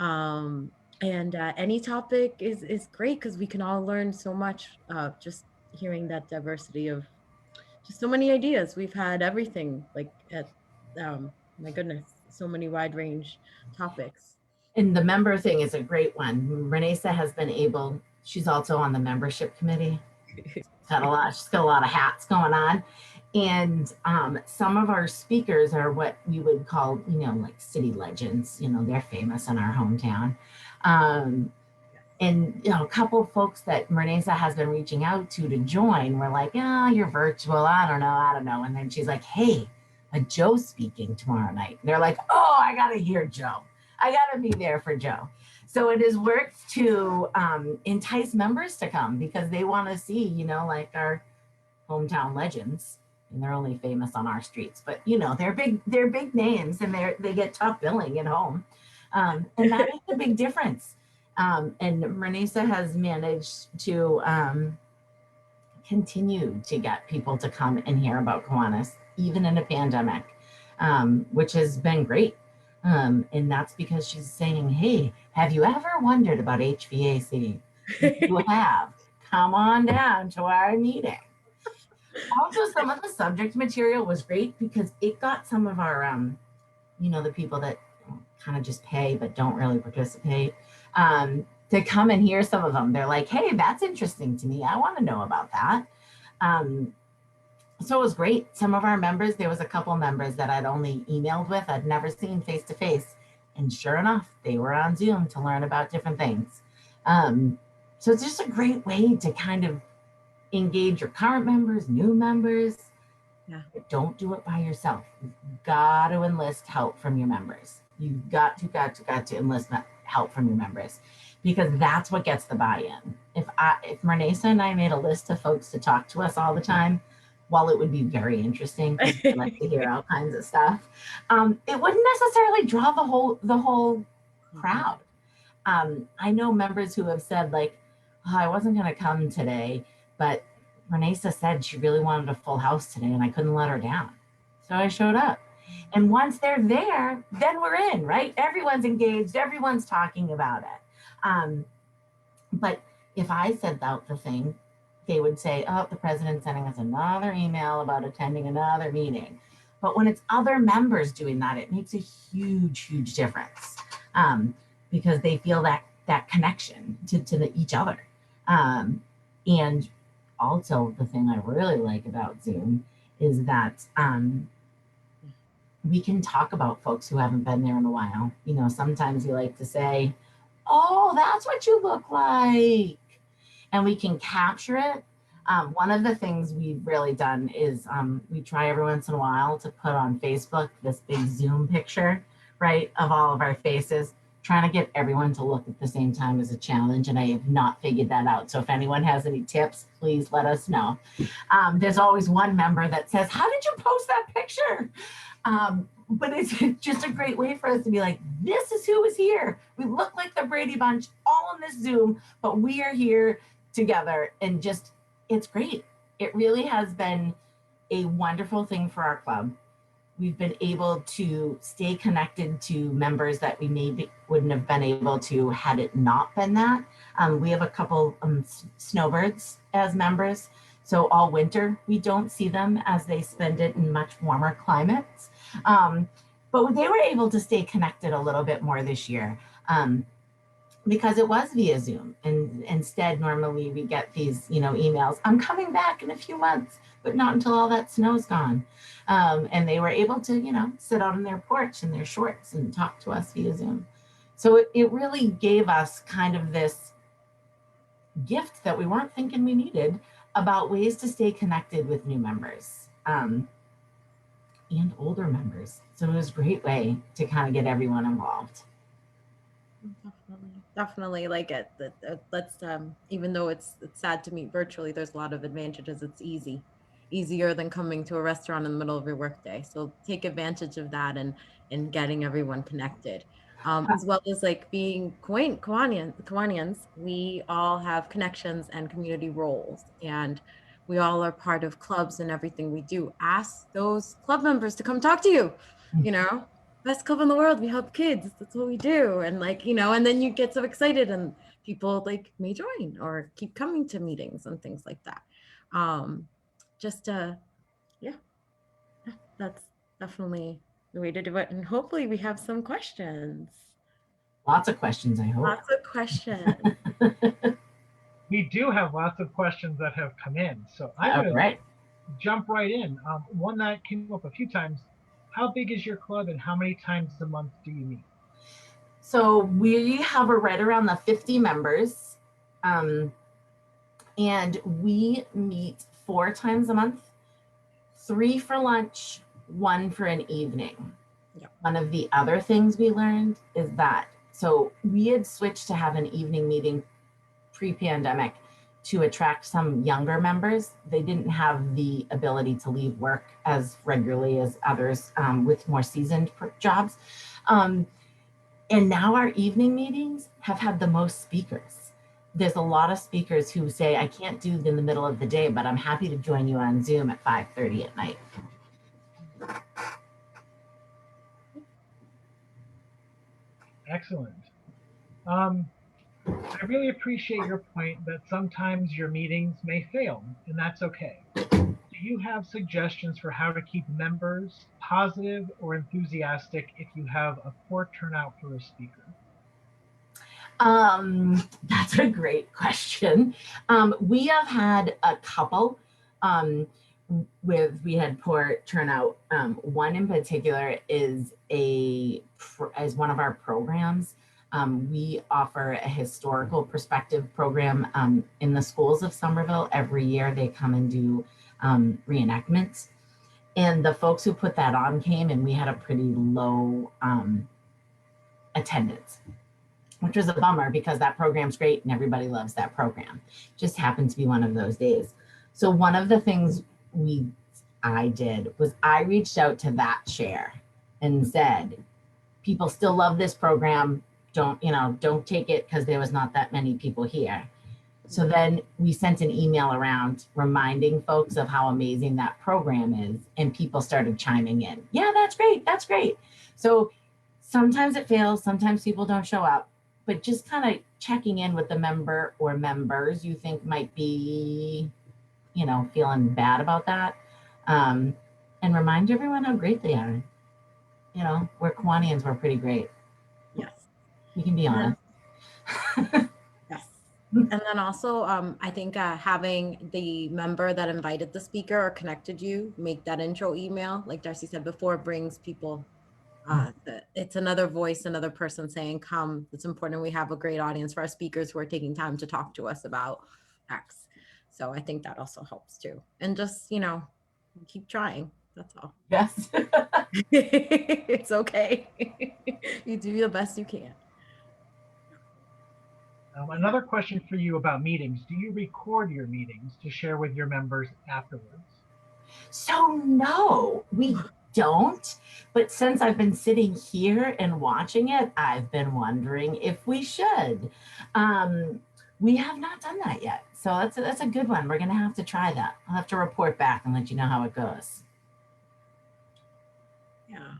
And any topic is great, because we can all learn so much, just hearing that diversity of just so many ideas. We've had everything, like at my goodness, so many wide range topics. And the member thing is a great one. Mernaysa has been able, she's also on the membership committee. She's got a lot of hats going on. And some of our speakers are what we would call, like city legends. They're famous in our hometown. And a couple of folks that Mernaysa has been reaching out to join were like, you're virtual. I don't know. And then she's like, hey, Joe's speaking tomorrow night. And they're like, oh, I got to hear Joe. I got to be there for Joe. So it has worked to entice members to come, because they want to see, like our hometown legends. And they're only famous on our streets, but they're big names, and they get tough billing at home. And that makes a big difference. And Mernaysa has managed to continue to get people to come and hear about Kiwanis, even in a pandemic. which has been great. And that's because she's saying, hey, have you ever wondered about HVAC? If you have, come on down to our meeting. Also, some of the subject material was great because it got some of our, the people that kind of just pay but don't really participate, to come and hear some of them. They're like, hey, that's interesting to me. I want to know about that. So it was great. Some of our members, there was a couple members that I'd only emailed with, I'd never seen face to face. And sure enough, they were on Zoom to learn about different things. So it's just a great way to kind of engage your current members, new members. Yeah. But don't do it by yourself. You've got to enlist help from your members. You've got to enlist help from your members, because that's what gets the buy-in. If Mernaysa and I made a list of folks to talk to us all the time, while it would be very interesting because we like to hear all kinds of stuff, it wouldn't necessarily draw the whole crowd. I know members who have said like, oh, I wasn't going to come today, but Mernaysa said she really wanted a full house today and I couldn't let her down. So I showed up. And once they're there, then we're in, right? Everyone's engaged, everyone's talking about it. But if I sent out the thing, they would say, oh, the president's sending us another email about attending another meeting. But when it's other members doing that, it makes a huge, huge difference, because they feel that connection to each other. And also the thing I really like about Zoom is that we can talk about folks who haven't been there in a while. Sometimes you like to say, oh, that's what you look like. And we can capture it. One of the things we've really done is we try every once in a while to put on Facebook this big Zoom picture, right, of all of our faces. Trying to get everyone to look at the same time is a challenge, and I have not figured that out. So if anyone has any tips, please let us know. There's always one member that says, how did you post that picture? But it's just a great way for us to be like, this is who is here. We look like the Brady Bunch all on this Zoom, but we are here together, and just, it's great. It really has been a wonderful thing for our club. We've been able to stay connected to members that we maybe wouldn't have been able to had it not been that. We have a couple snowbirds as members. So all winter, we don't see them as they spend it in much warmer climates. But they were able to stay connected a little bit more this year, because it was via Zoom. And instead, normally we get these, emails, I'm coming back in a few months, but not until all that snow's gone. And they were able to, sit out on their porch in their shorts and talk to us via Zoom. So it really gave us kind of this gift that we weren't thinking we needed about ways to stay connected with new members and older members. So it was a great way to kind of get everyone involved. Definitely like it. Let's even though it's sad to meet virtually, there's a lot of advantages. It's easier than coming to a restaurant in the middle of your workday. So take advantage of that and getting everyone connected. As well as like being Kiwanians, we all have connections and community roles, and we all are part of clubs and everything we do. Ask those club members to come talk to you, best club in the world. We help kids. That's what we do. And and then you get so excited and people like may join or keep coming to meetings and things like that. That's definitely the way to do it. And hopefully we have some questions. Lots of questions, I hope. Lots of questions. We do have lots of questions that have come in. So I'm going to jump right in. One that came up a few times. How big is your club and how many times a month do you meet? So we have right around the 50 members. And we meet 4 times a month, 3 for lunch, 1 for an evening. Yep. One of the other things we learned is that, so we had switched to have an evening meeting pre-pandemic to attract some younger members. They didn't have the ability to leave work as regularly as others with more seasoned jobs. And now our evening meetings have had the most speakers. There's a lot of speakers who say, I can't do it in the middle of the day, but I'm happy to join you on Zoom at 5:30 at night. Excellent. I really appreciate your point that sometimes your meetings may fail, and that's okay. Do you have suggestions for how to keep members positive or enthusiastic if you have a poor turnout for a speaker? That's a great question. We have had a couple we had poor turnout. One in particular is one of our programs. We offer a historical perspective program in the schools of Somerville. Every year they come and do reenactments. And the folks who put that on came, and we had a pretty low attendance, which was a bummer because that program's great and everybody loves that program. Just happened to be one of those days. So one of the things I did was I reached out to that chair and said, people still love this program. Don't take it because there was not that many people here. So then we sent an email around reminding folks of how amazing that program is, and people started chiming in. Yeah, that's great. That's great. So sometimes it fails. Sometimes people don't show up, but just kind of checking in with the member or members you think might be, feeling bad about that. And remind everyone how great they are. We're Kiwanians, we're pretty great. Yes. You can be honest. Yes. And then also, I think having the member that invited the speaker or connected you make that intro email, like Darcie said before, brings people. It's another voice, another person saying, come, it's important we have a great audience for our speakers who are taking time to talk to us about X. So I think that also helps too. And just, keep trying. That's all. Yes. It's okay. You do the best you can. Another question for you about meetings. Do you record your meetings to share with your members afterwards? So no, we don't. But since I've been sitting here and watching it, I've been wondering if we should. We have not done that yet. So that's a good one. We're going to have to try that. I'll have to report back and let you know how it goes. Yeah.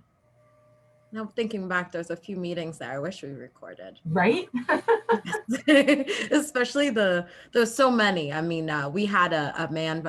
Now thinking back, there's a few meetings that I wish we recorded. Right? Especially there's so many. I mean, we had a man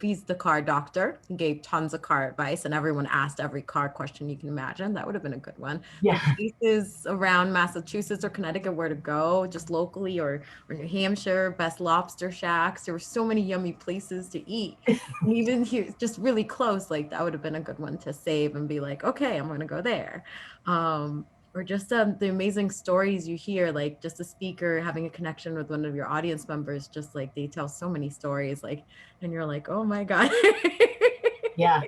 he's the car doctor. He gave tons of car advice, and everyone asked every car question you can imagine. That would have been a good one. Yeah. Places around Massachusetts or Connecticut where to go, just locally, or New Hampshire, best lobster shacks. There were so many yummy places to eat. And even here, just really close, like that would have been a good one to save and be like, okay, I'm going to go there. Or just the amazing stories you hear, like just a speaker having a connection with one of your audience members, just like they tell so many stories, like, and you're like, oh my God. Yeah.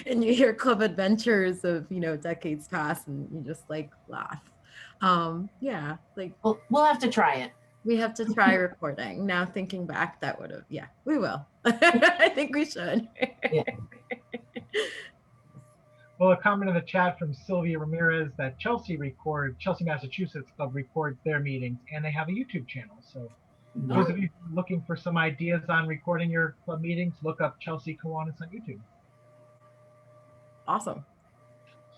And you hear club adventures of, decades past, and you just like laugh. Yeah, like we'll have to try it. We have to try recording. Now thinking back, that would have, yeah, we will. I think we should. Yeah. Well, a comment in the chat from Sylvia Ramirez that Chelsea, Massachusetts Club records their meetings, and they have a YouTube channel. So those of you looking for some ideas on recording your club meetings, look up Chelsea Kiwanis on YouTube. Awesome.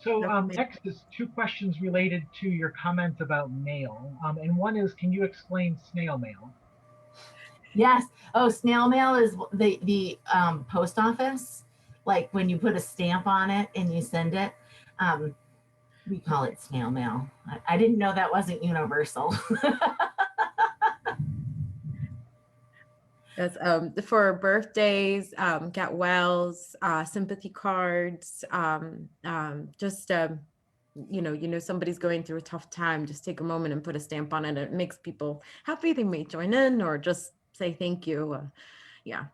So next is two questions related to your comments about mail. And one is, can you explain snail mail? Yes. Oh, snail mail is the post office. Like when you put a stamp on it and you send it. We call it snail mail. I didn't know that wasn't universal. That's for birthdays, get wells, sympathy cards, just somebody's going through a tough time, just take a moment and put a stamp on it. It makes people happy. They may join in or just say thank you. Yeah.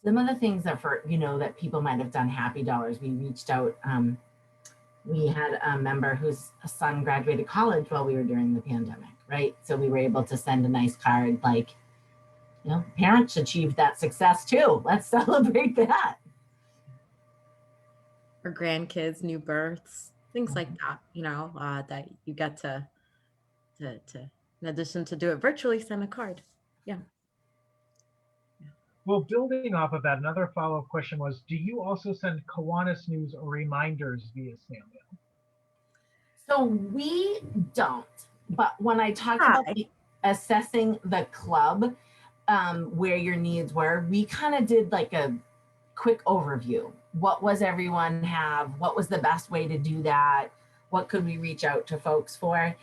Some of the things that that people might have done happy dollars, we reached out. We had a member whose son graduated college while we were during the pandemic, right? So we were able to send a nice card like, parents achieved that success too. Let's celebrate that. Or grandkids, new births, things like that, that you get to, in addition to do it virtually, send a card. Yeah. Well, building off of that, another follow-up question was, do you also send Kiwanis news or reminders via snail mail? So we don't, but when I talked about assessing the club, where your needs were, we kind of did like a quick overview. What was everyone have? What was the best way to do that? What could we reach out to folks for?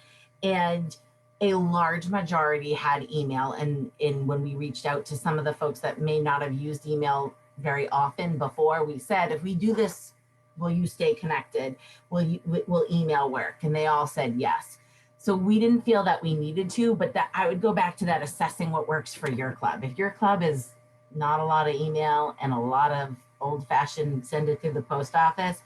And a large majority had email. And when we reached out to some of the folks that may not have used email very often before, we said, if we do this, will you stay connected? Will email work? And they all said yes. So we didn't feel that we needed to, but that I would go back to that assessing what works for your club. If your club is not a lot of email and a lot of old-fashioned send it through the post office,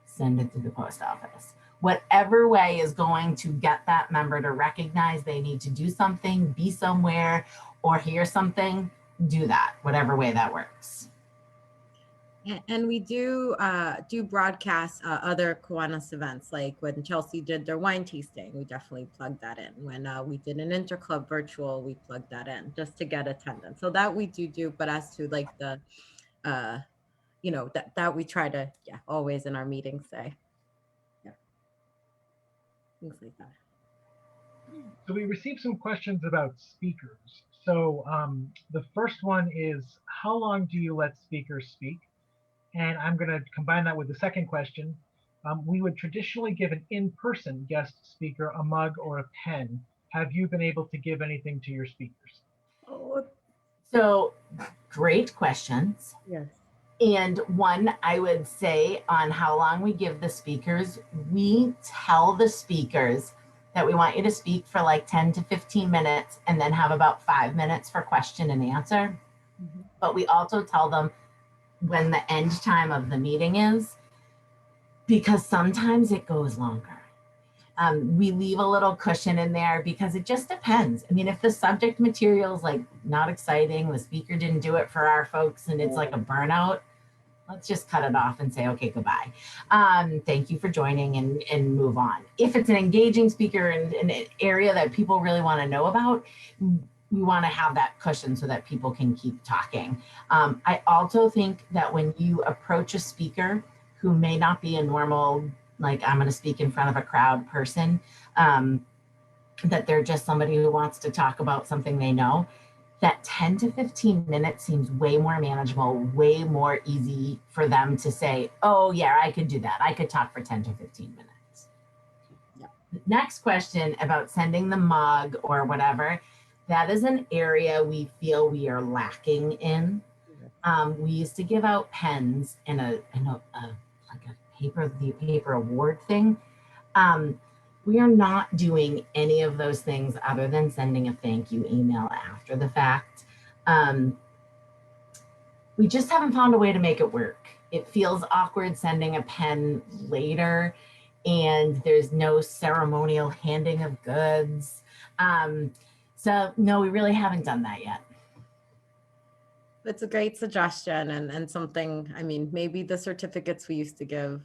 send it through the post office. Whatever way is going to get that member to recognize they need to do something, be somewhere, or hear something, do that, whatever way that works. And we do broadcast other Kiwanis events, like when Chelsea did their wine tasting, we definitely plugged that in. When we did an interclub virtual, we plugged that in just to get attendance. So that we do, but as to like the, that we try to, always in our meetings say, things like that. So we received some questions about speakers. So the first one is, how long do you let speakers speak? And I'm going to combine that with the second question. We would traditionally give an in-person guest speaker a mug or a pen. Have you been able to give anything to your speakers? So great questions. Yes. And one, I would say on how long we give the speakers, we tell the speakers that we want you to speak for like 10 to 15 minutes and then have about 5 minutes for question and answer. Mm-hmm. But we also tell them when the end time of the meeting is, because sometimes it goes longer. We leave a little cushion in there because it just depends. I mean, if the subject material is like not exciting, the speaker didn't do it for our folks and it's like a burnout, let's just cut it off and say, okay, goodbye. Thank you for joining and move on. If it's an engaging speaker in an area that people really want to know about, we want to have that cushion so that people can keep talking. I also think that when you approach a speaker who may not be a normal, like I'm going to speak in front of a crowd person, that they're just somebody who wants to talk about something they know, that 10 to 15 minutes seems way more manageable, way more easy for them to say, oh yeah, I could do that. I could talk for 10 to 15 minutes. Yep. Next question about sending the mug or whatever, that is an area we feel we are lacking in. We used to give out pens and a paper award thing. We are not doing any of those things other than sending a thank you email after the fact. We just haven't found a way to make it work. It feels awkward sending a pen later, and there's no ceremonial handing of goods. So no, we really haven't done that yet. It's a great suggestion and something, I mean, maybe the certificates we used to give,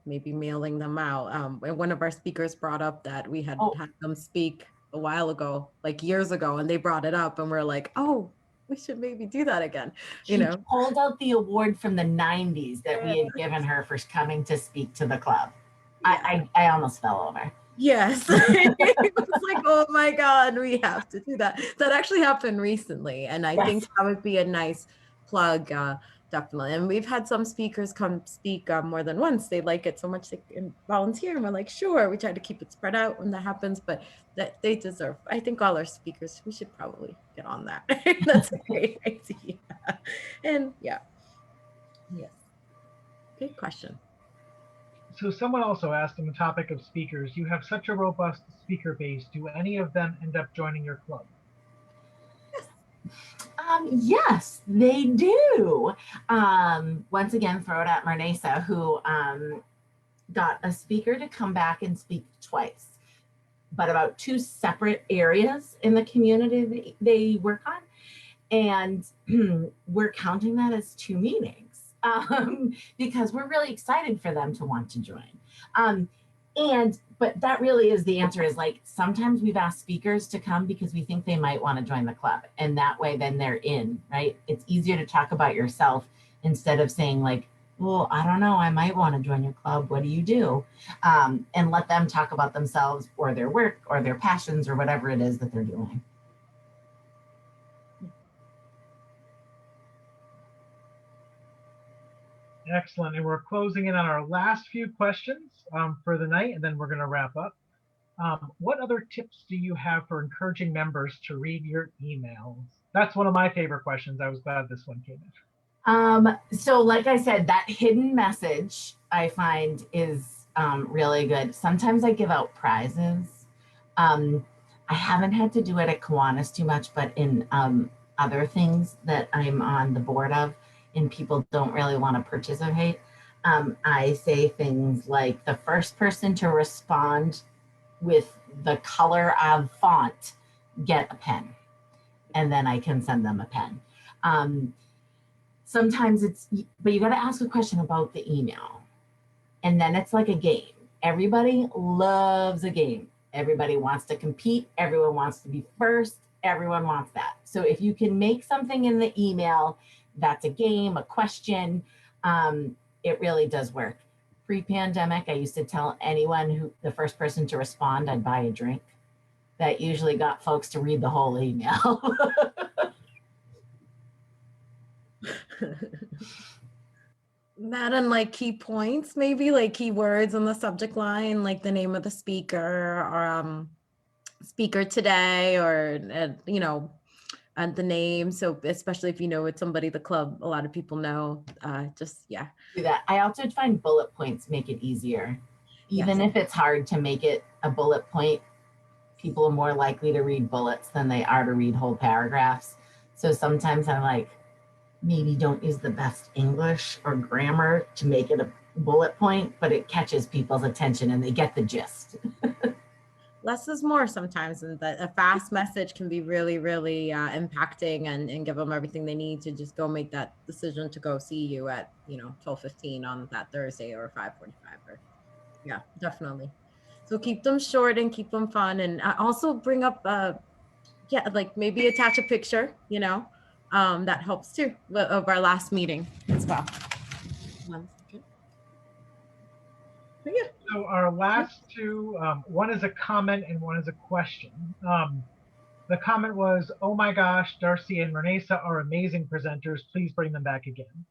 maybe mailing them out. One of our speakers brought up that we had had them speak a while ago, like years ago, and they brought it up and we're like, oh, we should maybe do that again. She pulled out the award from the 90s that we had given her for coming to speak to the club. Yeah. I almost fell over. Yes. It was like, oh my God, we have to do that. That actually happened recently. And I think that would be a nice plug, definitely. And we've had some speakers come speak more than once. They like it so much they can volunteer. And we're like, sure, we try to keep it spread out when that happens, but that they deserve, I think all our speakers, we should probably get on that. That's a great idea. And yes, good question. So someone also asked on the topic of speakers, you have such a robust speaker base. Do any of them end up joining your club? Yes, they do. Once again, throw it at Mernaysa, who got a speaker to come back and speak twice, but about 2 separate areas in the community they work on. And we're counting that as 2 meetings. Because we're really excited for them to want to join. But that really is the answer, is like, sometimes we've asked speakers to come because we think they might want to join the club. And that way, then they're in, right? It's easier to talk about yourself instead of saying like, well, I don't know, I might want to join your club. What do you do? And let them talk about themselves or their work or their passions or whatever it is that they're doing. Excellent. And we're closing in on our last few questions for the night, and then we're going to wrap up. What other tips do you have for encouraging members to read your emails? That's one of my favorite questions. I was glad this one came in. So like I said, that hidden message I find is really good. Sometimes I give out prizes. I haven't had to do it at Kiwanis too much, but in other things that I'm on the board of and people don't really want to participate, I say things like the first person to respond with the color of font, get a pen. And then I can send them a pen. Sometimes but you got to ask a question about the email. And then it's like a game. Everybody loves a game. Everybody wants to compete. Everyone wants to be first. Everyone wants that. So if you can make something in the email that's a game, a question, it really does work. Pre-pandemic, I used to tell anyone who the first person to respond, I'd buy a drink. That usually got folks to read the whole email. That and like key points, maybe like keywords on the subject line, like the name of the speaker or speaker today, or and the name. So especially if you know it's somebody the club, a lot of people know. Yeah. Do that. I also find bullet points make it easier. Even if it's hard to make it a bullet point, people are more likely to read bullets than they are to read whole paragraphs. So sometimes I'm like, maybe don't use the best English or grammar to make it a bullet point, but it catches people's attention and they get the gist. Less is more sometimes, and that a fast message can be really, really impacting and give them everything they need to just go make that decision to go see you at 12:15 on that Thursday or 5:45. Or yeah, definitely. So keep them short and keep them fun, and also bring up like maybe attach a picture, that helps too, of our last meeting as well. 1 second. But yeah. So our last two, one is a comment and one is a question. The comment was, "Oh my gosh, Darcie and Mernaysa are amazing presenters. Please bring them back again."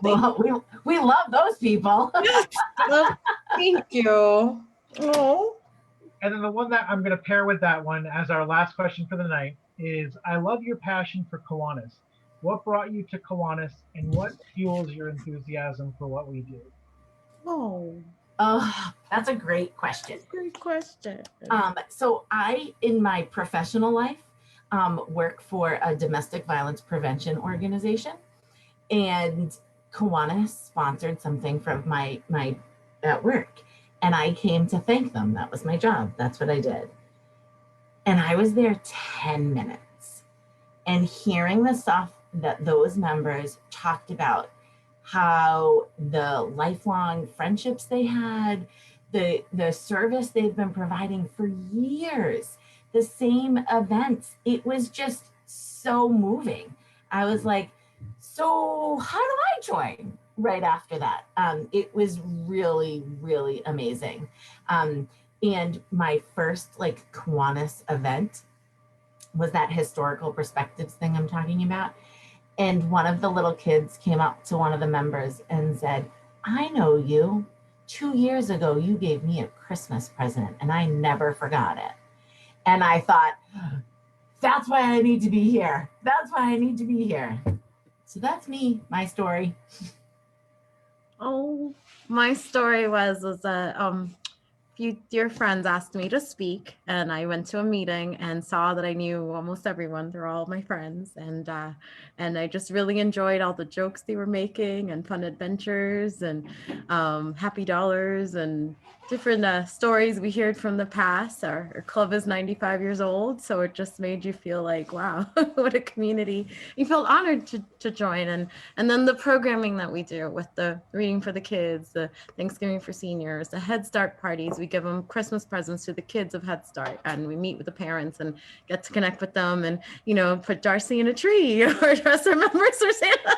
Well, we love those people. Yes. Well, thank you. Oh. And then the one that I'm going to pair with that one as our last question for the night is, "I love your passion for Kiwanis. What brought you to Kiwanis and what fuels your enthusiasm for what we do?" Oh, that's a great question. Great question. So I, in my professional life, work for a domestic violence prevention organization, and Kiwanis sponsored something from my at work, and I came to thank them. That was my job. That's what I did. And I was there 10 minutes, and hearing the stuff that those members talked about, how the lifelong friendships they had, the service they've been providing for years, the same events. It was just so moving. I was like, so how do I join right after that? It was really, really amazing. And my first Kiwanis event was that historical perspectives thing I'm talking about. And one of the little kids came up to one of the members and said, "I know you. 2 years ago, you gave me a Christmas present and I never forgot it." And I thought, that's why I need to be here. That's why I need to be here. So that's me, my story. Oh, my story was a few dear friends asked me to speak, and I went to a meeting and saw that I knew almost everyone. They're all my friends, and I just really enjoyed all the jokes they were making and fun adventures and happy dollars and different stories we heard from the past. Our club is 95 years old, so it just made you feel like, wow, what a community. You felt honored to join, and then the programming that we do with the reading for the kids, the Thanksgiving for seniors, the Head Start parties. We give them Christmas presents to the kids of Head Start, and we meet with the parents and get to connect with them, and put Darcie in a tree or dress our members for Santa.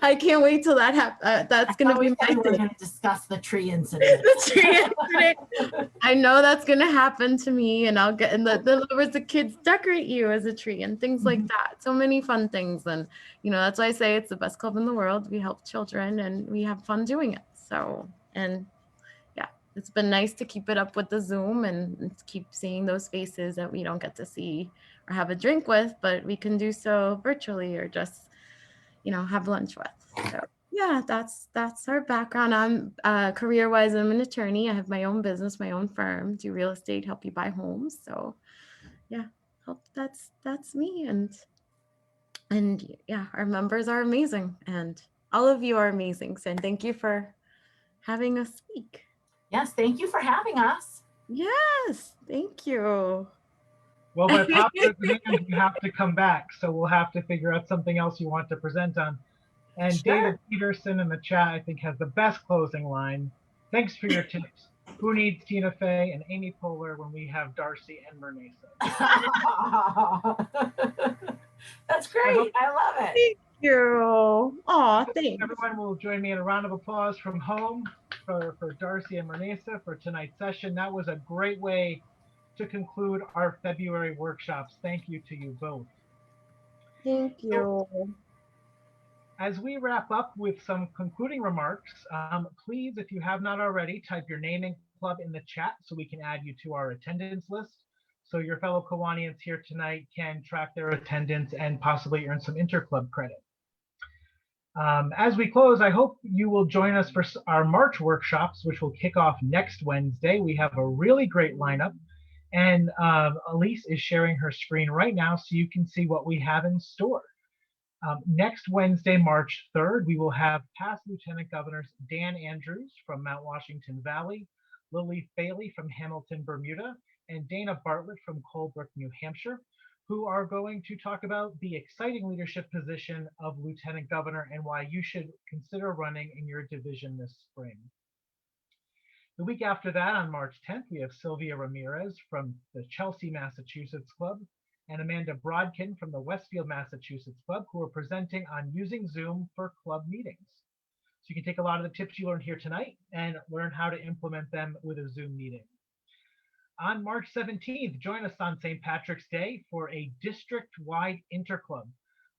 I can't wait till that happens. That's going to be my we were thing. going to discuss the tree incident. The tree incident. I know that's going to happen to me, and I'll get in the kids decorate you as a tree and things like that. So many fun things. And, that's why I say it's the best club in the world. We help children and we have fun doing it. So, and yeah, it's been nice to keep it up with the Zoom and keep seeing those faces that we don't get to see or have a drink with, but we can do so virtually or just, have lunch with. So yeah, that's our background. I'm career-wise, I'm an attorney. I have my own business, my own firm, do real estate, help you buy homes. So yeah, hope that's me. And yeah, our members are amazing and all of you are amazing. So thank you for having us speak. Yes, thank you for having us. Yes, thank you. Well, by popular demand, you have to come back. So we'll have to figure out something else you want to present on. And Sure. David Peterson in the chat, I think, has the best closing line. Thanks for your tips. Who needs Tina Fey and Amy Poehler when we have Darcie and Mernaysa? That's great. I love it. Thank you. Oh, thanks. Everyone will join me in a round of applause from home for Darcie and Mernaysa for tonight's session. That was a great way to conclude our February workshops. Thank you to you both. Thank you. So, as we wrap up with some concluding remarks, please, if you have not already, type your name and club in the chat so we can add you to our attendance list. So your fellow Kiwanians here tonight can track their attendance and possibly earn some interclub credit. As we close, I hope you will join us for our March workshops, which will kick off next Wednesday. We have a really great lineup. And Elise is sharing her screen right now so you can see what we have in store. Next Wednesday, March 3rd, we will have past Lieutenant Governors Dan Andrews from Mount Washington Valley, Lily Faley from Hamilton, Bermuda, and Dana Bartlett from Colebrook, New Hampshire, who are going to talk about the exciting leadership position of Lieutenant Governor and why you should consider running in your division this spring. The week after that, on March 10th, we have Sylvia Ramirez from the Chelsea, Massachusetts Club, and Amanda Brodkin from the Westfield, Massachusetts Club, who are presenting on using Zoom for club meetings. So you can take a lot of the tips you learned here tonight and learn how to implement them with a Zoom meeting. On March 17th, join us on St. Patrick's Day for a district-wide interclub.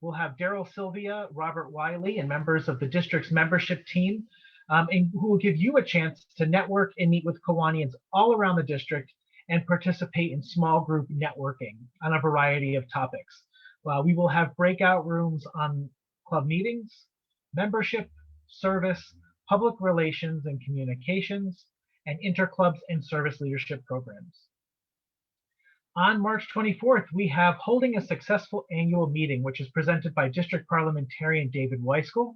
We'll have Daryl Sylvia, Robert Wiley, and members of the district's membership team, and who will give you a chance to network and meet with Kiwanians all around the district and participate in small group networking on a variety of topics. We will have breakout rooms on club meetings, membership, service, public relations and communications, and interclubs and service leadership programs. On March 24th, we have Holding a Successful Annual Meeting, which is presented by District Parliamentarian David Weiskell.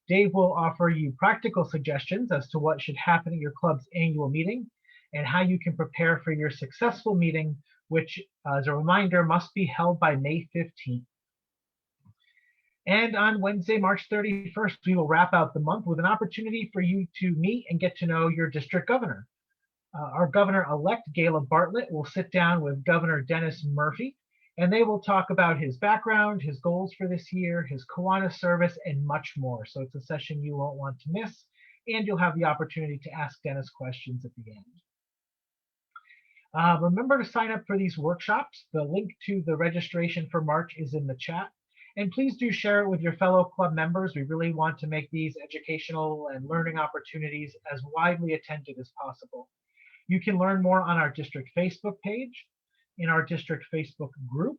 Dave will offer you practical suggestions as to what should happen at your club's annual meeting and how you can prepare for your successful meeting, which, as a reminder, must be held by May 15th. And on Wednesday, March 31st, we will wrap out the month with an opportunity for you to meet and get to know your district governor. Our governor-elect, Gala Bartlett, will sit down with Governor Dennis Murphy, and they will talk about his background, his goals for this year, his Kiwanis service, and much more. So it's a session you won't want to miss, and you'll have the opportunity to ask Dennis questions at the end. Remember to sign up for these workshops. The link to the registration for March is in the chat. And please do share it with your fellow club members. We really want to make these educational and learning opportunities as widely attended as possible. You can learn more on our district Facebook page, in our district Facebook group,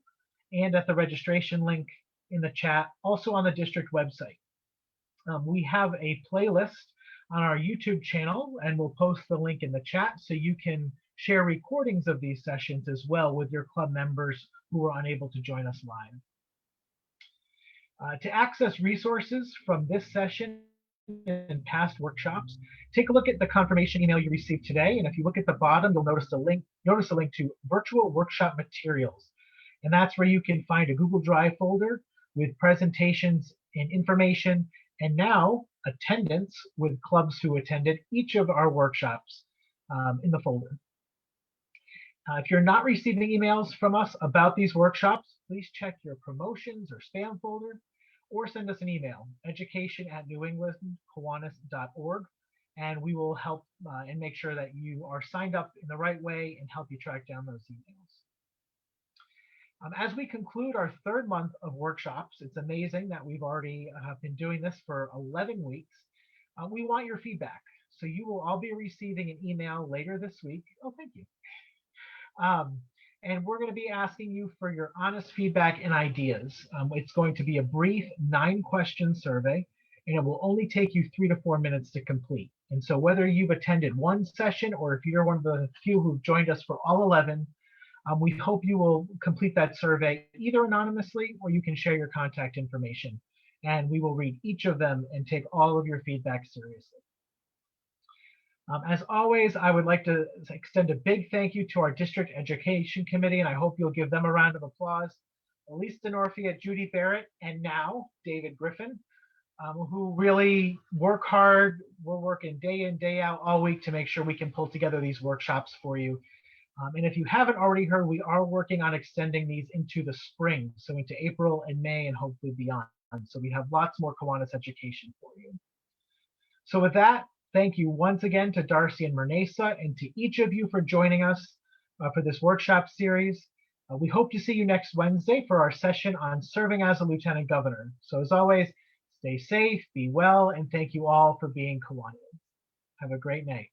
and at the registration link in the chat, also on the district website. We have a playlist on our YouTube channel, and we'll post the link in the chat so you can share recordings of these sessions as well with your club members who are unable to join us live. To access resources from this session and past workshops, take a look at the confirmation email you received today. And if you look at the bottom, you'll notice a link to virtual workshop materials. And that's where you can find a Google Drive folder with presentations and information, and now attendance with clubs who attended each of our workshops in the folder. If you're not receiving emails from us about these workshops, please check your promotions or spam folder. or send us an email, education@newenglandkiwanis.org, and we will help and make sure that you are signed up in the right way and help you track down those emails. As we conclude our third month of workshops, it's amazing that we've already been doing this for 11 weeks. We want your feedback. So you will all be receiving an email later this week. Oh, thank you. And we're going to be asking you for your honest feedback and ideas. It's going to be a brief 9-question survey, and it will only take you 3 to 4 minutes to complete. And so whether you've attended one session or if you're one of the few who've joined us for all 11, we hope you will complete that survey either anonymously or you can share your contact information. And we will read each of them and take all of your feedback seriously. As always, I would like to extend a big thank you to our District Education Committee, and I hope you'll give them a round of applause. Elise Denorfia, Judy Barrett, and now David Griffin, who really work hard. We're working day in, day out all week to make sure we can pull together these workshops for you. And if you haven't already heard, we are working on extending these into the spring, so into April and May and hopefully beyond. So we have lots more Kiwanis education for you. So with that, thank you once again to Darcie and Mernaysa and to each of you for joining us for this workshop series. We hope to see you next Wednesday for our session on serving as a Lieutenant Governor. So as always, stay safe, be well, and thank you all for being Kiwanis. Have a great night.